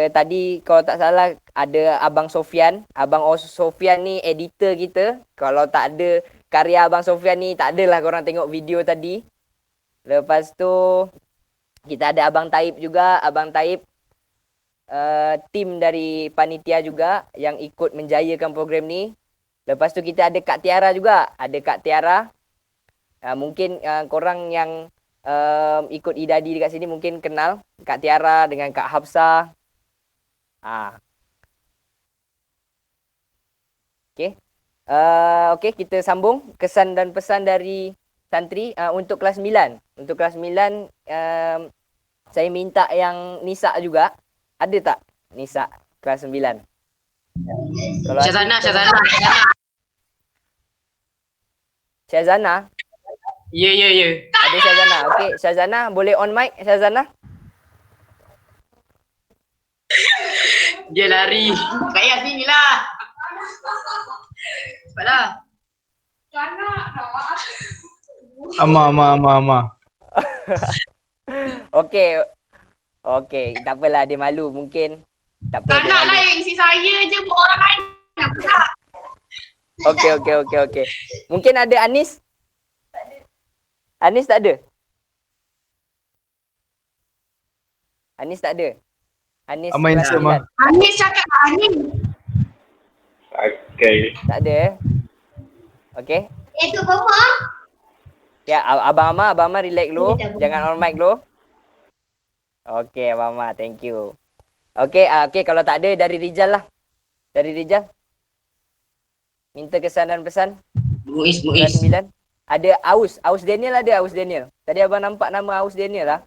tadi kalau tak salah ada Abang Sofian. Abang Sofian ni editor kita. Kalau tak ada karya Abang Sofian ni, tak adalah korang tengok video tadi. Lepas tu kita ada Abang Taib juga. Abang Taib tim dari panitia juga yang ikut menjayakan program ni. Lepas tu kita ada Kak Tiara juga. Ada Kak Tiara. Mungkin korang yang ikut Idadi dekat sini mungkin kenal Kak Tiara dengan Kak Hafsah. Okey, kita sambung kesan dan pesan dari santri untuk kelas 9. Untuk kelas 9 saya minta yang Nisa juga. Ada tak Nisa kelas 9? Kalau Syazana. Ya. Ada Syazana. Okey, Syazana boleh on mic Syazana? Dia lari. Saya sini lah. Cepatlah. Ama. Okey, tak apalah dia malu mungkin. Tak apa. Tak nak lah yang isi saya je buat orang lain. Okey. Mungkin ada Anis? Anis tak ada? Anis tak ada? Anis kelas 9. Anis cakap Anis. Okay. Tak ada Okey. Tu Mama. Ya, Abang Amar relax dulu. Jangan on mic dulu. Okey, Abang Amar, thank you. Okey, kalau tak ada dari Rizal lah. Dari Rizal. Minta kesan dan pesan. Muiz. Kelas 9. Ada Aus Daniel ada Aus Daniel. Tadi abang nampak nama Aus Daniel lah.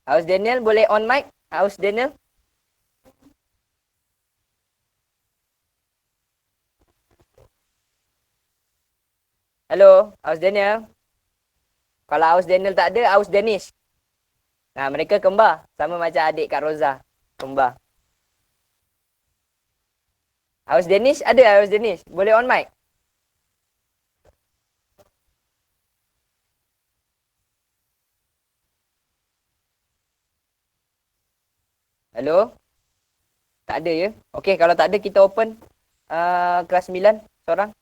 Aus Daniel boleh on mic? Aus Daniel. Halo, Aus Daniel. Kalau Aus Daniel tak ada, Aus Danish. Nah, mereka kembar. Sama macam adik Kak Roza. Kembar. Aus Danish ada, Aus Danish. Boleh on mic? Halo? Tak ada ya? Okey, kalau tak ada kita open kelas 9 seorang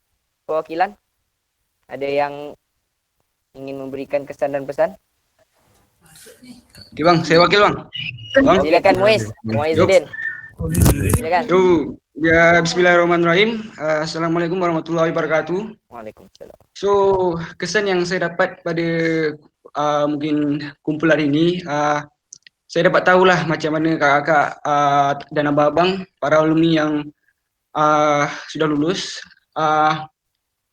perwakilan. Ada yang ingin memberikan kesan dan pesan? Okay bang, saya wakil bang. Bang. Silakan Muiz. Muizuddin. Silakan. Ya, bismillahirrahmanirrahim. Assalamualaikum warahmatullahi wabarakatuh. Waalaikumsalam. So, kesan yang saya dapat pada mungkin kumpulan ini, saya dapat tahulah macam mana kakak-kakak dan abang-abang, para alumni yang sudah lulus.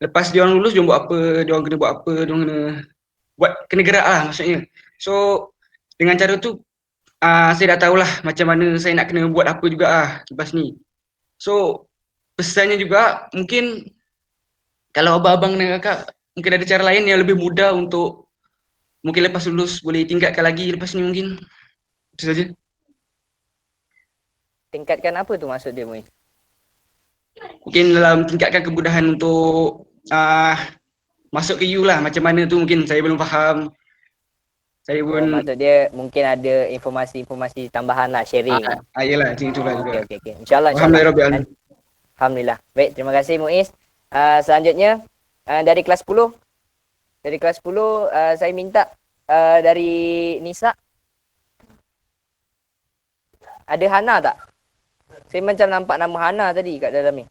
Lepas dia orang lulus, dia orang buat apa, dia orang kena buat apa, dia orang kena gerak lah maksudnya. So, dengan cara tu, saya dah tahulah macam mana saya nak kena buat apa juga lepas ni. So, pesannya juga mungkin kalau abang-abang dan kakak mungkin ada cara lain yang lebih mudah untuk mungkin lepas lulus boleh tingkatkan lagi lepas ni mungkin. Itu saja. Tingkatkan apa tu maksud dia, Muiz? Mungkin dalam tingkatkan kemudahan untuk masuk ke U lah, macam mana tu mungkin saya belum faham. Saya pun maksud dia mungkin ada informasi-informasi tambahan lah, sharing. Yalah, macam itulah juga. Okey. InsyaAllah. Alhamdulillah. Baik, terima kasih Muiz. Selanjutnya dari kelas 10. Dari kelas 10 saya minta dari Nisa. Ada Hana tak? Saya macam nampak nama Hana tadi kat dalam ni.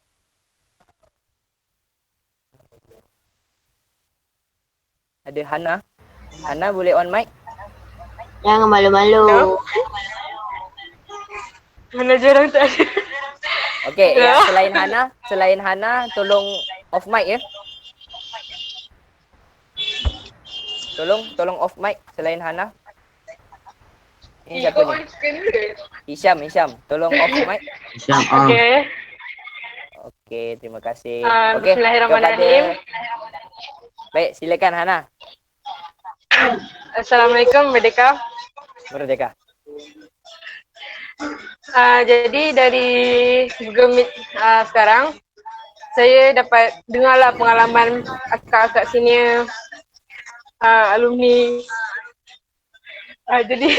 Ada Hana. Hana boleh on mic? Jangan malu-malu. Mana jarang tak ada. Okey, ya, selain Hana tolong off mic ya. Tolong off mic selain Hana. Ini siapa ni? Hisham, tolong off mic. Hisham. Okey, terima kasih. Okey, Bismillahirrahmanirrahim. Baik, silakan Hana. Assalamualaikum, Merdeka. Merdeka. Jadi dari Google Meet sekarang, saya dapat dengarlah pengalaman akak-akak senior alumni. Jadi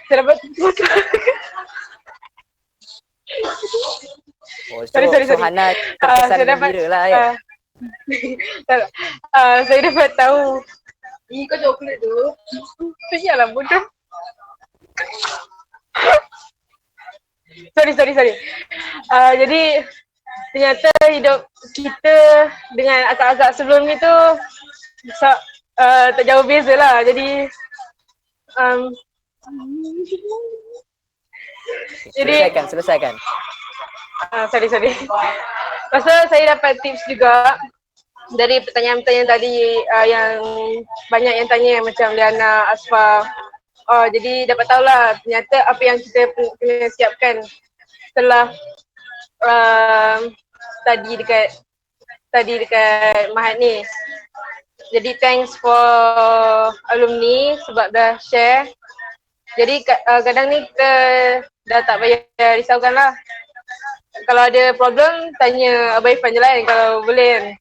saya dapat sorry. Hana terkesan gembira lah ya. Saya dapat tahu. Kau coklat tu. Sialah bodoh. Sorry. Jadi ternyata hidup kita dengan akak-akak sebelum ni tu tak jauh beza lah. Jadi selesaikan. Sorry. Pasal saya dapat tips juga dari pertanyaan-pertanyaan tadi yang banyak yang tanya macam Liana, Asfa. Jadi dapat tahulah ternyata apa yang kita kena siapkan setelah tadi dekat Mahat ni. Jadi thanks for alumni sebab dah share. Jadi kadang ni kita dah tak payah risaukan lah. Kalau ada problem tanya Abang Irfan je lah kalau boleh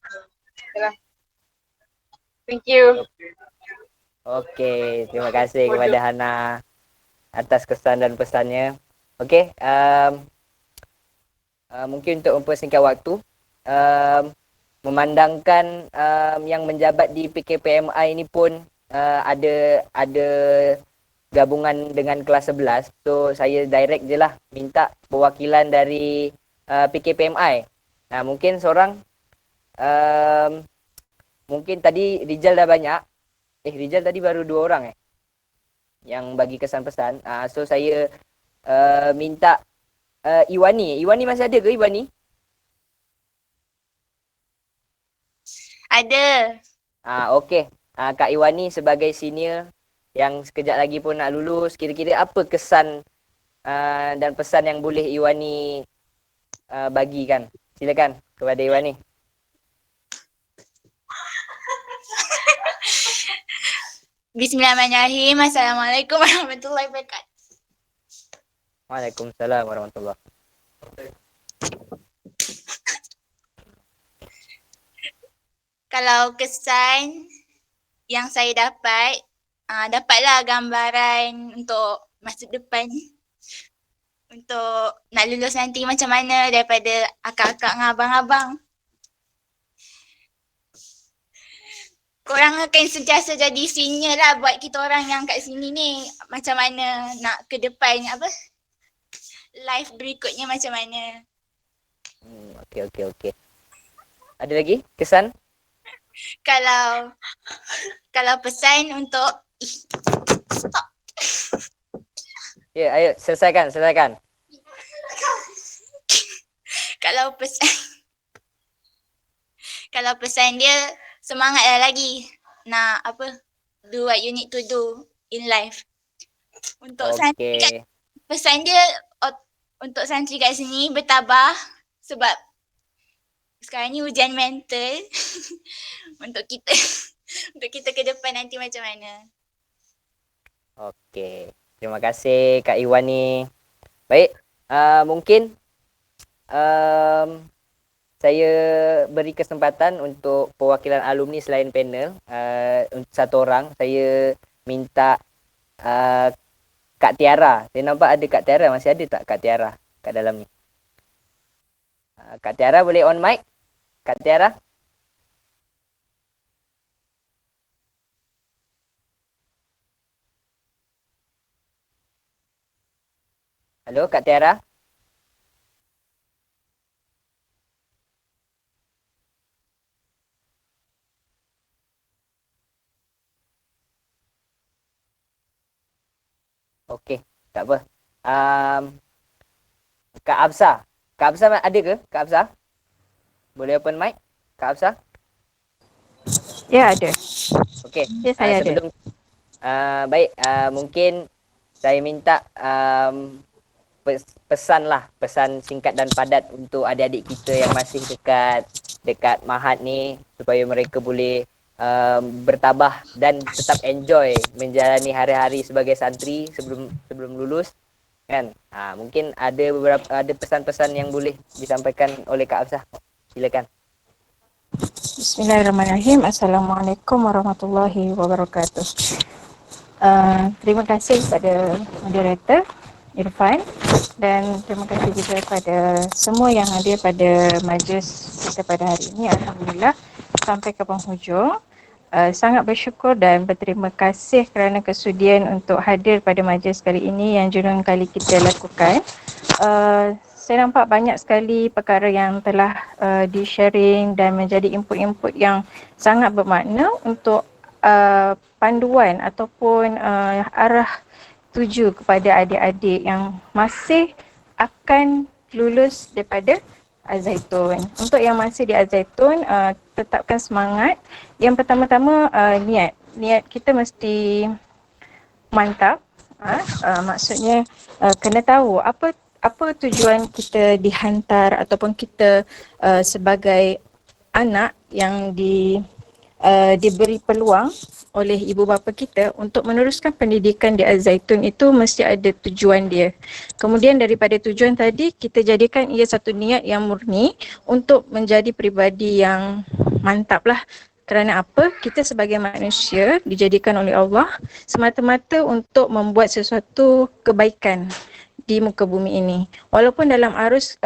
kan. Thank you. Okey, terima kasih kepada Hana atas kesan dan pesannya. Okey, mungkin untuk mempersingkat waktu, memandangkan yang menjabat di PKPMI ini pun ada gabungan dengan kelas 11. So saya direct je lah minta perwakilan dari PKPMI. Nah, mungkin seorang mungkin tadi Rizal dah banyak. Rizal tadi baru 2 orang yang bagi kesan pesan. So saya minta Iwani. Iwani masih ada ke Iwani? Ada. Okey. Kak Iwani sebagai senior yang sekejap lagi pun nak lulus, kira-kira apa kesan dan pesan yang boleh Iwani bagikan? Silakan kepada Iwani. Bismillahirrahmanirrahim. Assalamualaikum warahmatullahi wabarakatuh. Waalaikumsalam warahmatullahi. Kalau kesan yang saya dapat, dapatlah gambaran untuk masa depan. Untuk nak lulus nanti macam mana daripada akak-akak dengan abang-abang. Korang akan sentiasa jadi senior lah buat kita orang yang kat sini ni. Macam mana nak ke depan life berikutnya macam mana. Okey. Ada lagi kesan? Kalau pesan untuk stop. Ya, ayo selesaikan. Kalau pesan dia, semangatlah lagi nak do what you need to do in life. Untuk santri pesan dia untuk santri kat sini bertabah sebab sekarang ni ujian mental untuk kita ke depan nanti macam mana. Okey. Terima kasih Kak Iwani. Baik, mungkin saya beri kesempatan untuk perwakilan alumni selain panel. Satu orang, saya minta Kak Tiara. Saya nampak ada Kak Tiara. Masih ada tak Kak Tiara kat dalam ni? Kak Tiara boleh on mic? Kak Tiara? Halo Kak Tiara? Okey, tak apa. Kak Absa. Kak Absa ada ke? Kak Absa? Boleh open mic? Kak Absa? Ya, ada. Okey. Ya, saya sebelum, ada. Baik, mungkin saya minta pesan singkat dan padat untuk adik-adik kita yang masih dekat Mahat ni supaya mereka boleh bertabah dan tetap enjoy menjalani hari-hari sebagai santri sebelum lulus kan. Mungkin ada pesan-pesan yang boleh disampaikan oleh Kak Absah. Silakan. Bismillahirrahmanirrahim. Assalamualaikum warahmatullahi wabarakatuh. Terima kasih kepada moderator Irfan dan terima kasih juga kepada semua yang hadir pada majlis kita pada hari ini. Alhamdulillah sampai ke penghujung. Sangat bersyukur dan berterima kasih kerana kesudian untuk hadir pada majlis kali ini yang jurung kali kita lakukan. Saya nampak banyak sekali perkara yang telah di-sharing dan menjadi input-input yang sangat bermakna untuk panduan ataupun arah tuju kepada adik-adik yang masih akan lulus daripada Al-Zaitun. Untuk yang masih di Al-Zaitun, tetapkan semangat. Yang pertama-tama niat kita mesti mantap. Maksudnya kena tahu apa tujuan kita dihantar ataupun kita sebagai anak yang diberi peluang oleh ibu bapa kita untuk meneruskan pendidikan di Al-Zaitun itu mesti ada tujuan dia. Kemudian daripada tujuan tadi kita jadikan ia satu niat yang murni untuk menjadi pribadi yang mantap lah. Kerana apa? Kita sebagai manusia dijadikan oleh Allah semata-mata untuk membuat sesuatu kebaikan di muka bumi ini. Walaupun dalam arus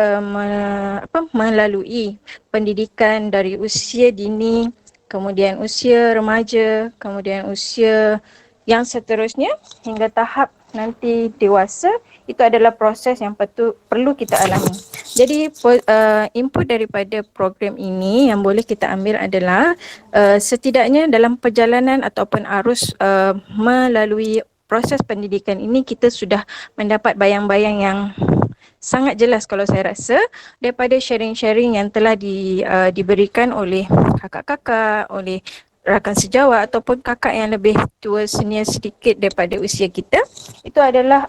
melalui pendidikan dari usia dini, kemudian usia remaja, kemudian usia yang seterusnya hingga tahap nanti dewasa, itu adalah proses yang perlu kita alami. Jadi input daripada program ini yang boleh kita ambil adalah setidaknya dalam perjalanan ataupun arus melalui proses pendidikan ini kita sudah mendapat bayang-bayang yang sangat jelas kalau saya rasa daripada sharing-sharing yang telah diberikan oleh kakak-kakak, oleh rakan sejawat ataupun kakak yang lebih tua senior sedikit daripada usia kita. Itu adalah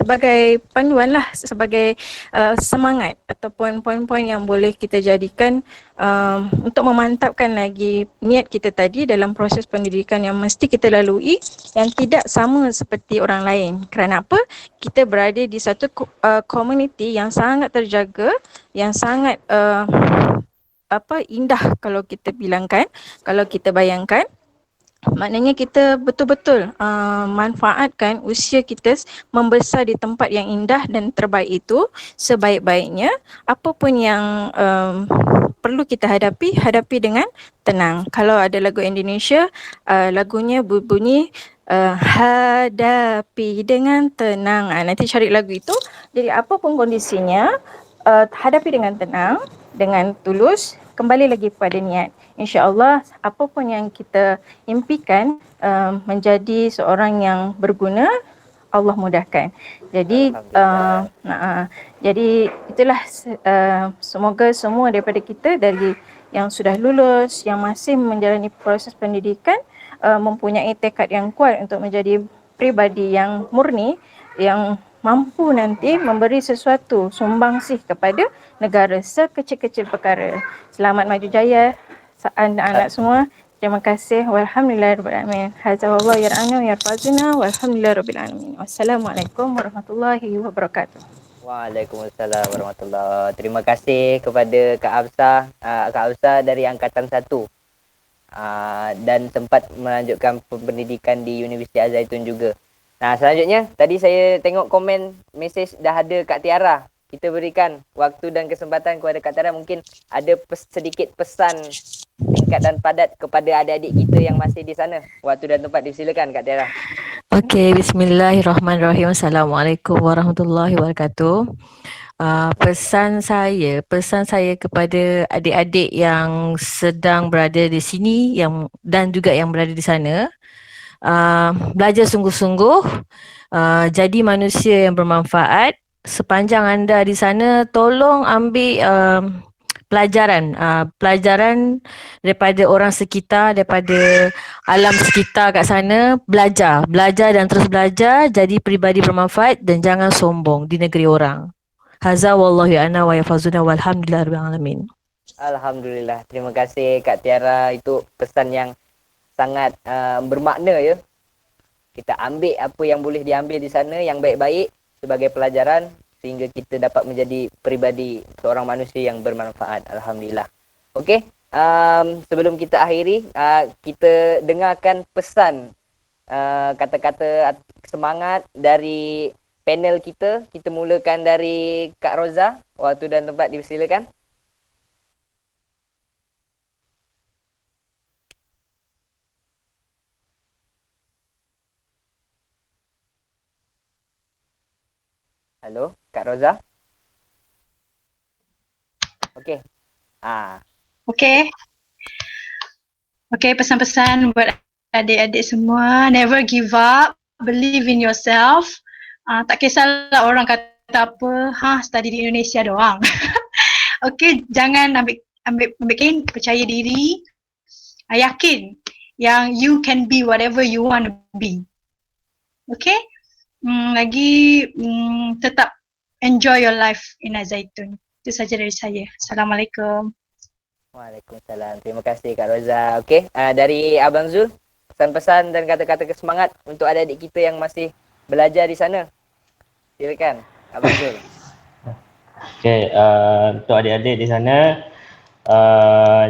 sebagai panduan lah, sebagai semangat ataupun poin-poin yang boleh kita jadikan untuk memantapkan lagi niat kita tadi dalam proses pendidikan yang mesti kita lalui yang tidak sama seperti orang lain. Kerana apa? Kita berada di satu komuniti yang sangat terjaga, yang sangat indah kalau kita bilangkan, kalau kita bayangkan. Maknanya kita betul-betul manfaatkan usia kita membesar di tempat yang indah dan terbaik itu sebaik-baiknya. Apa pun yang perlu kita hadapi dengan tenang. Kalau ada lagu Indonesia, lagunya berbunyi hadapi dengan tenang. Nanti cari lagu itu. Jadi apa pun kondisinya, hadapi dengan tenang, dengan tulus, kembali lagi pada niat. InsyaAllah apapun yang kita impikan menjadi seorang yang berguna, Allah mudahkan. Jadi jadi itulah semoga semua daripada kita, dari yang sudah lulus, yang masih menjalani proses pendidikan, mempunyai tekad yang kuat untuk menjadi pribadi yang murni, yang mampu nanti memberi sesuatu sumbangsih kepada negara sekecil-kecil perkara. Selamat maju jaya anak-anak semua. Terima kasih. Walhamdulillahirrahmanirrahim. Hadza wallahu yar'ana yarfazuna walhamdulillahirabbil alamin. Wassalamualaikum warahmatullahi wabarakatuh. Waalaikumsalam warahmatullahi wabarakatuh. Terima kasih kepada Kak Hafsah dari Angkatan 1. Dan sempat melanjutkan pendidikan di Universiti Az-Zaitun juga. Nah, selanjutnya tadi saya tengok komen mesej dah ada Kak Tiara. Kita berikan waktu dan kesempatan kepada Kak Tiara, mungkin ada sedikit pesan singkat dan padat kepada adik-adik kita yang masih di sana. Waktu dan tempat dipersilakan Kak Tiara. Okey, bismillahirrahmanirrahim. Assalamualaikum warahmatullahi wabarakatuh. Pesan saya kepada adik-adik yang sedang berada di sini dan juga yang berada di sana, belajar sungguh-sungguh, jadi manusia yang bermanfaat. Sepanjang anda di sana, tolong ambil pelajaran daripada orang sekitar, daripada alam sekitar kat sana. Belajar dan terus belajar, jadi peribadi bermanfaat dan jangan sombong di negeri orang. Hadza wallahu ya'na wa yafazuna walhamdulillahirabbil alamin. Alhamdulillah. Terima kasih Kak Tiara, itu pesan yang sangat bermakna ya. Kita ambil apa yang boleh diambil di sana yang baik-baik sebagai pelajaran sehingga kita dapat menjadi pribadi seorang manusia yang bermanfaat. Alhamdulillah. Okey, sebelum kita akhiri, kita dengarkan pesan kata-kata semangat dari panel kita. Kita mulakan dari Kak Roza. Waktu dan tempat dipersilakan. Halo, Kak Roza. Okey. Okey, pesan-pesan buat adik-adik semua, never give up, believe in yourself. Tak kisahlah orang kata apa, study di Indonesia doang. Okey, jangan ambil kain, percaya diri, yakin yang you can be whatever you want to be. Okey? Lagi tetap enjoy your life in Az-Zaitun. Itu saja dari saya. Assalamualaikum. Waalaikumsalam. Terima kasih Kak Roza. Okey, dari Abang Zul, pesan-pesan dan kata-kata kesemangat untuk adik-adik kita yang masih belajar di sana. Silakan Abang Zul. Okey, untuk adik-adik di sana,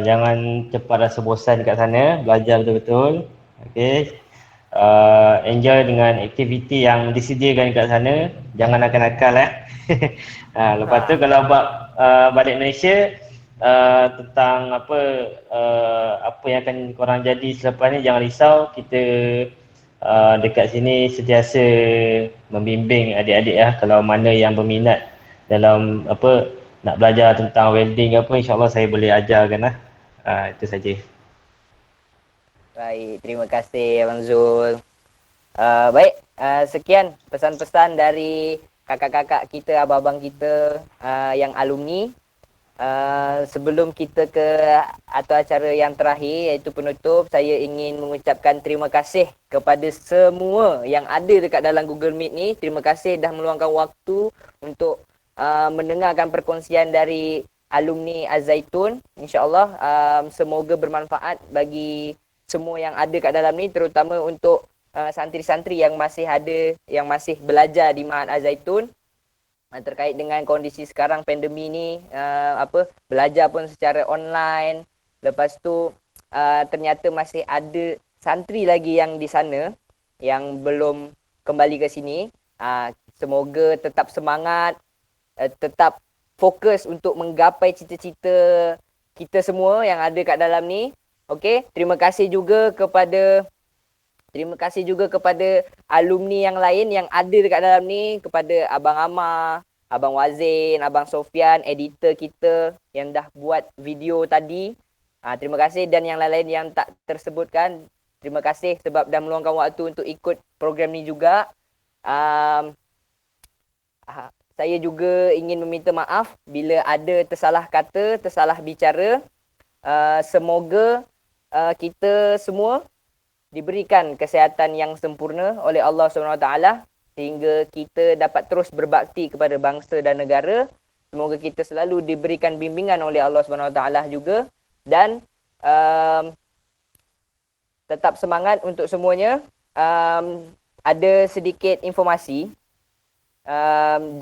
jangan cepat rasa bosan kat sana, belajar betul-betul. Okey. Enjoy dengan aktiviti yang disediakan kat sana, jangan nakal-nakal lepas tu kalau balik Malaysia, tentang apa yang akan korang jadi selepas ni, jangan risau. Kita dekat sini sentiasa membimbing adik-adik kalau mana yang berminat dalam nak belajar tentang welding insya-Allah saya boleh ajarkan itu saja. Baik, terima kasih Abang Zul. Baik, sekian pesan-pesan dari kakak-kakak kita, abang-abang kita yang alumni. sebelum kita ke atau acara yang terakhir iaitu penutup, saya ingin mengucapkan terima kasih kepada semua yang ada dekat dalam Google Meet ni. Terima kasih dah meluangkan waktu untuk mendengarkan perkongsian dari alumni Az-Zaitun. InsyaAllah semoga bermanfaat bagi semua yang ada kat dalam ni, terutama untuk santri-santri yang masih ada, yang masih belajar di Mahat Az-Zaitun. Terkait dengan kondisi sekarang pandemi ni, belajar pun secara online. Lepas tu ternyata masih ada santri lagi yang di sana yang belum kembali ke sini. Semoga tetap semangat, tetap fokus untuk menggapai cita-cita kita semua yang ada kat dalam ni. Okey, terima kasih juga kepada alumni yang lain yang ada dekat dalam ni, kepada Abang Amar, Abang Wazin, Abang Sofian, editor kita yang dah buat video tadi. Terima kasih, dan yang lain-lain yang tak tersebutkan. Terima kasih sebab dah meluangkan waktu untuk ikut program ni juga. Saya juga ingin meminta maaf bila ada tersalah kata, tersalah bicara. Semoga kita semua diberikan kesihatan yang sempurna oleh Allah SWT sehingga kita dapat terus berbakti kepada bangsa dan negara. Semoga kita selalu diberikan bimbingan oleh Allah SWT juga, dan tetap semangat untuk semuanya. Ada sedikit informasi,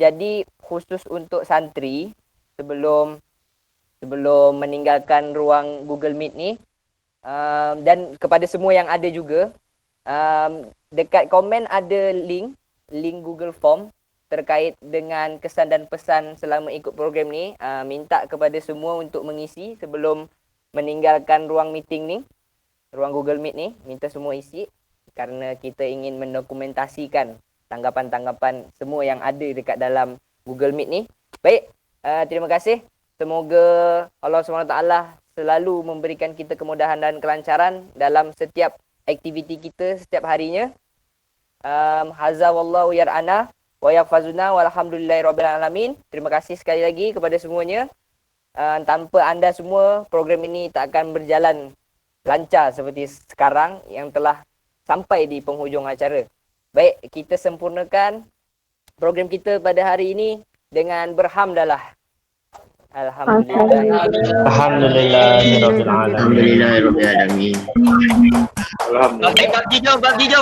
jadi khusus untuk santri sebelum meninggalkan ruang Google Meet ni, dan kepada semua yang ada juga, dekat komen ada link Google Form terkait dengan kesan dan pesan selama ikut program ni. Minta kepada semua untuk mengisi sebelum meninggalkan ruang meeting ni, ruang Google Meet ni. Minta semua isi kerana kita ingin mendokumentasikan tanggapan-tanggapan semua yang ada dekat dalam Google Meet ni. Baik, terima kasih. Semoga Allah SWT selalu memberikan kita kemudahan dan kelancaran dalam setiap aktiviti kita setiap harinya. Hadza wallahu yar'ana wa yahfazuna walhamdulillahirabbil alamin. Terima kasih sekali lagi kepada semuanya. Tanpa anda semua, program ini tak akan berjalan lancar seperti sekarang yang telah sampai di penghujung acara. Baik, kita sempurnakan program kita pada hari ini dengan berhamdalah. Alhamdulillah. Alhamdulillahirrahmanirrahim. Bagi jom.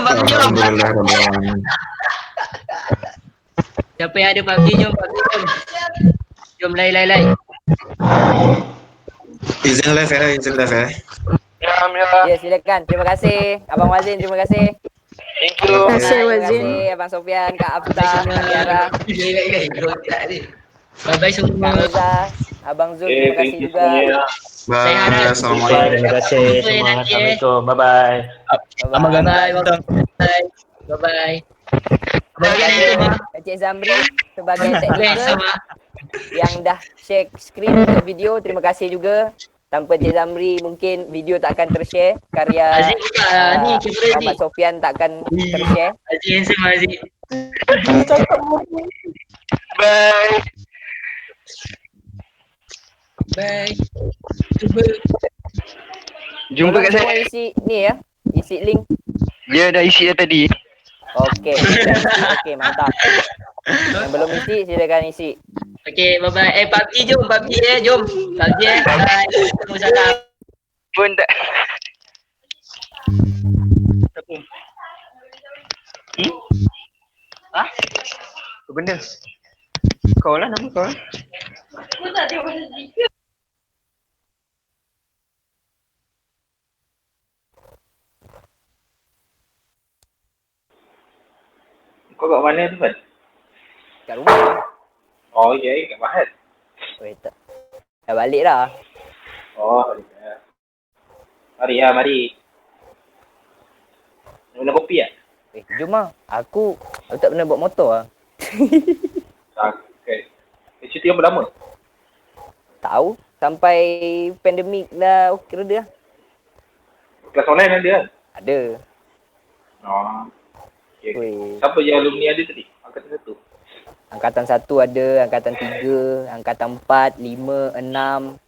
Siapa yang ada PUBG jom. Jom lai. Izin live ya. Ya, silakan. Terima kasih Abang Wazin, terima kasih. Thank you. Terima kasih Abang Sofian, Kak Aftah, Kak Tiara. Bye-bye semua. Kak Reza, Abang Zul, terima kasih juga. Bye. Assalamualaikum. Terima kasih semua. Assalamualaikum. Bye-bye. Bye-bye. Encik Zamri sebagai teknikal yang dah share screen untuk video, terima kasih juga. Tanpa Encik Zamri mungkin video tak akan tershare, karya Muhammad Sofian tak akan tershare. Aziz. Bye. Jumpa kat sana. Isi ni ya, isi link. Dia dah isi dah tadi. Okey, mantap. Yang belum isi silakan isi. Okey, bye-bye. PUBG jom. PUBG bye. Temu salam. Pun tak. Apa benda? Kau lah nama kau. Aku tak tengok dia. Kau kat mana tu, Fan? Kat rumah. Oh, ya, kat Mahat. Oi, tak. Dah balik dah. Oh, mari. Nak minum kopi tak? Jom lah. Aku tak pernah bawa motor lah. Okay. Cuti berapa lama? Tahu. Sampai pandemik dah reda lah. Kelas online ada kan? Ada. Oh. Okay. Siapa je alumni ada tadi? Angkatan 1? Angkatan 1 ada, angkatan 3, angkatan 4, 5, 6,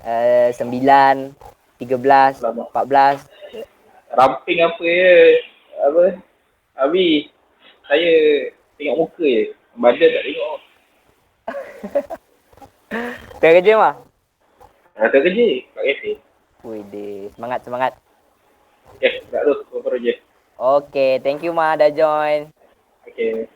9, 13, 14. Ramping apa ya? Apa? Abi, saya tengok muka je. Badan tak tengok. Tengah kerja mah? Tak kerja, kat kafe. Wih deh, semangat. Tak tu, berapa je. Okay, thank you Ma dah join. Okay.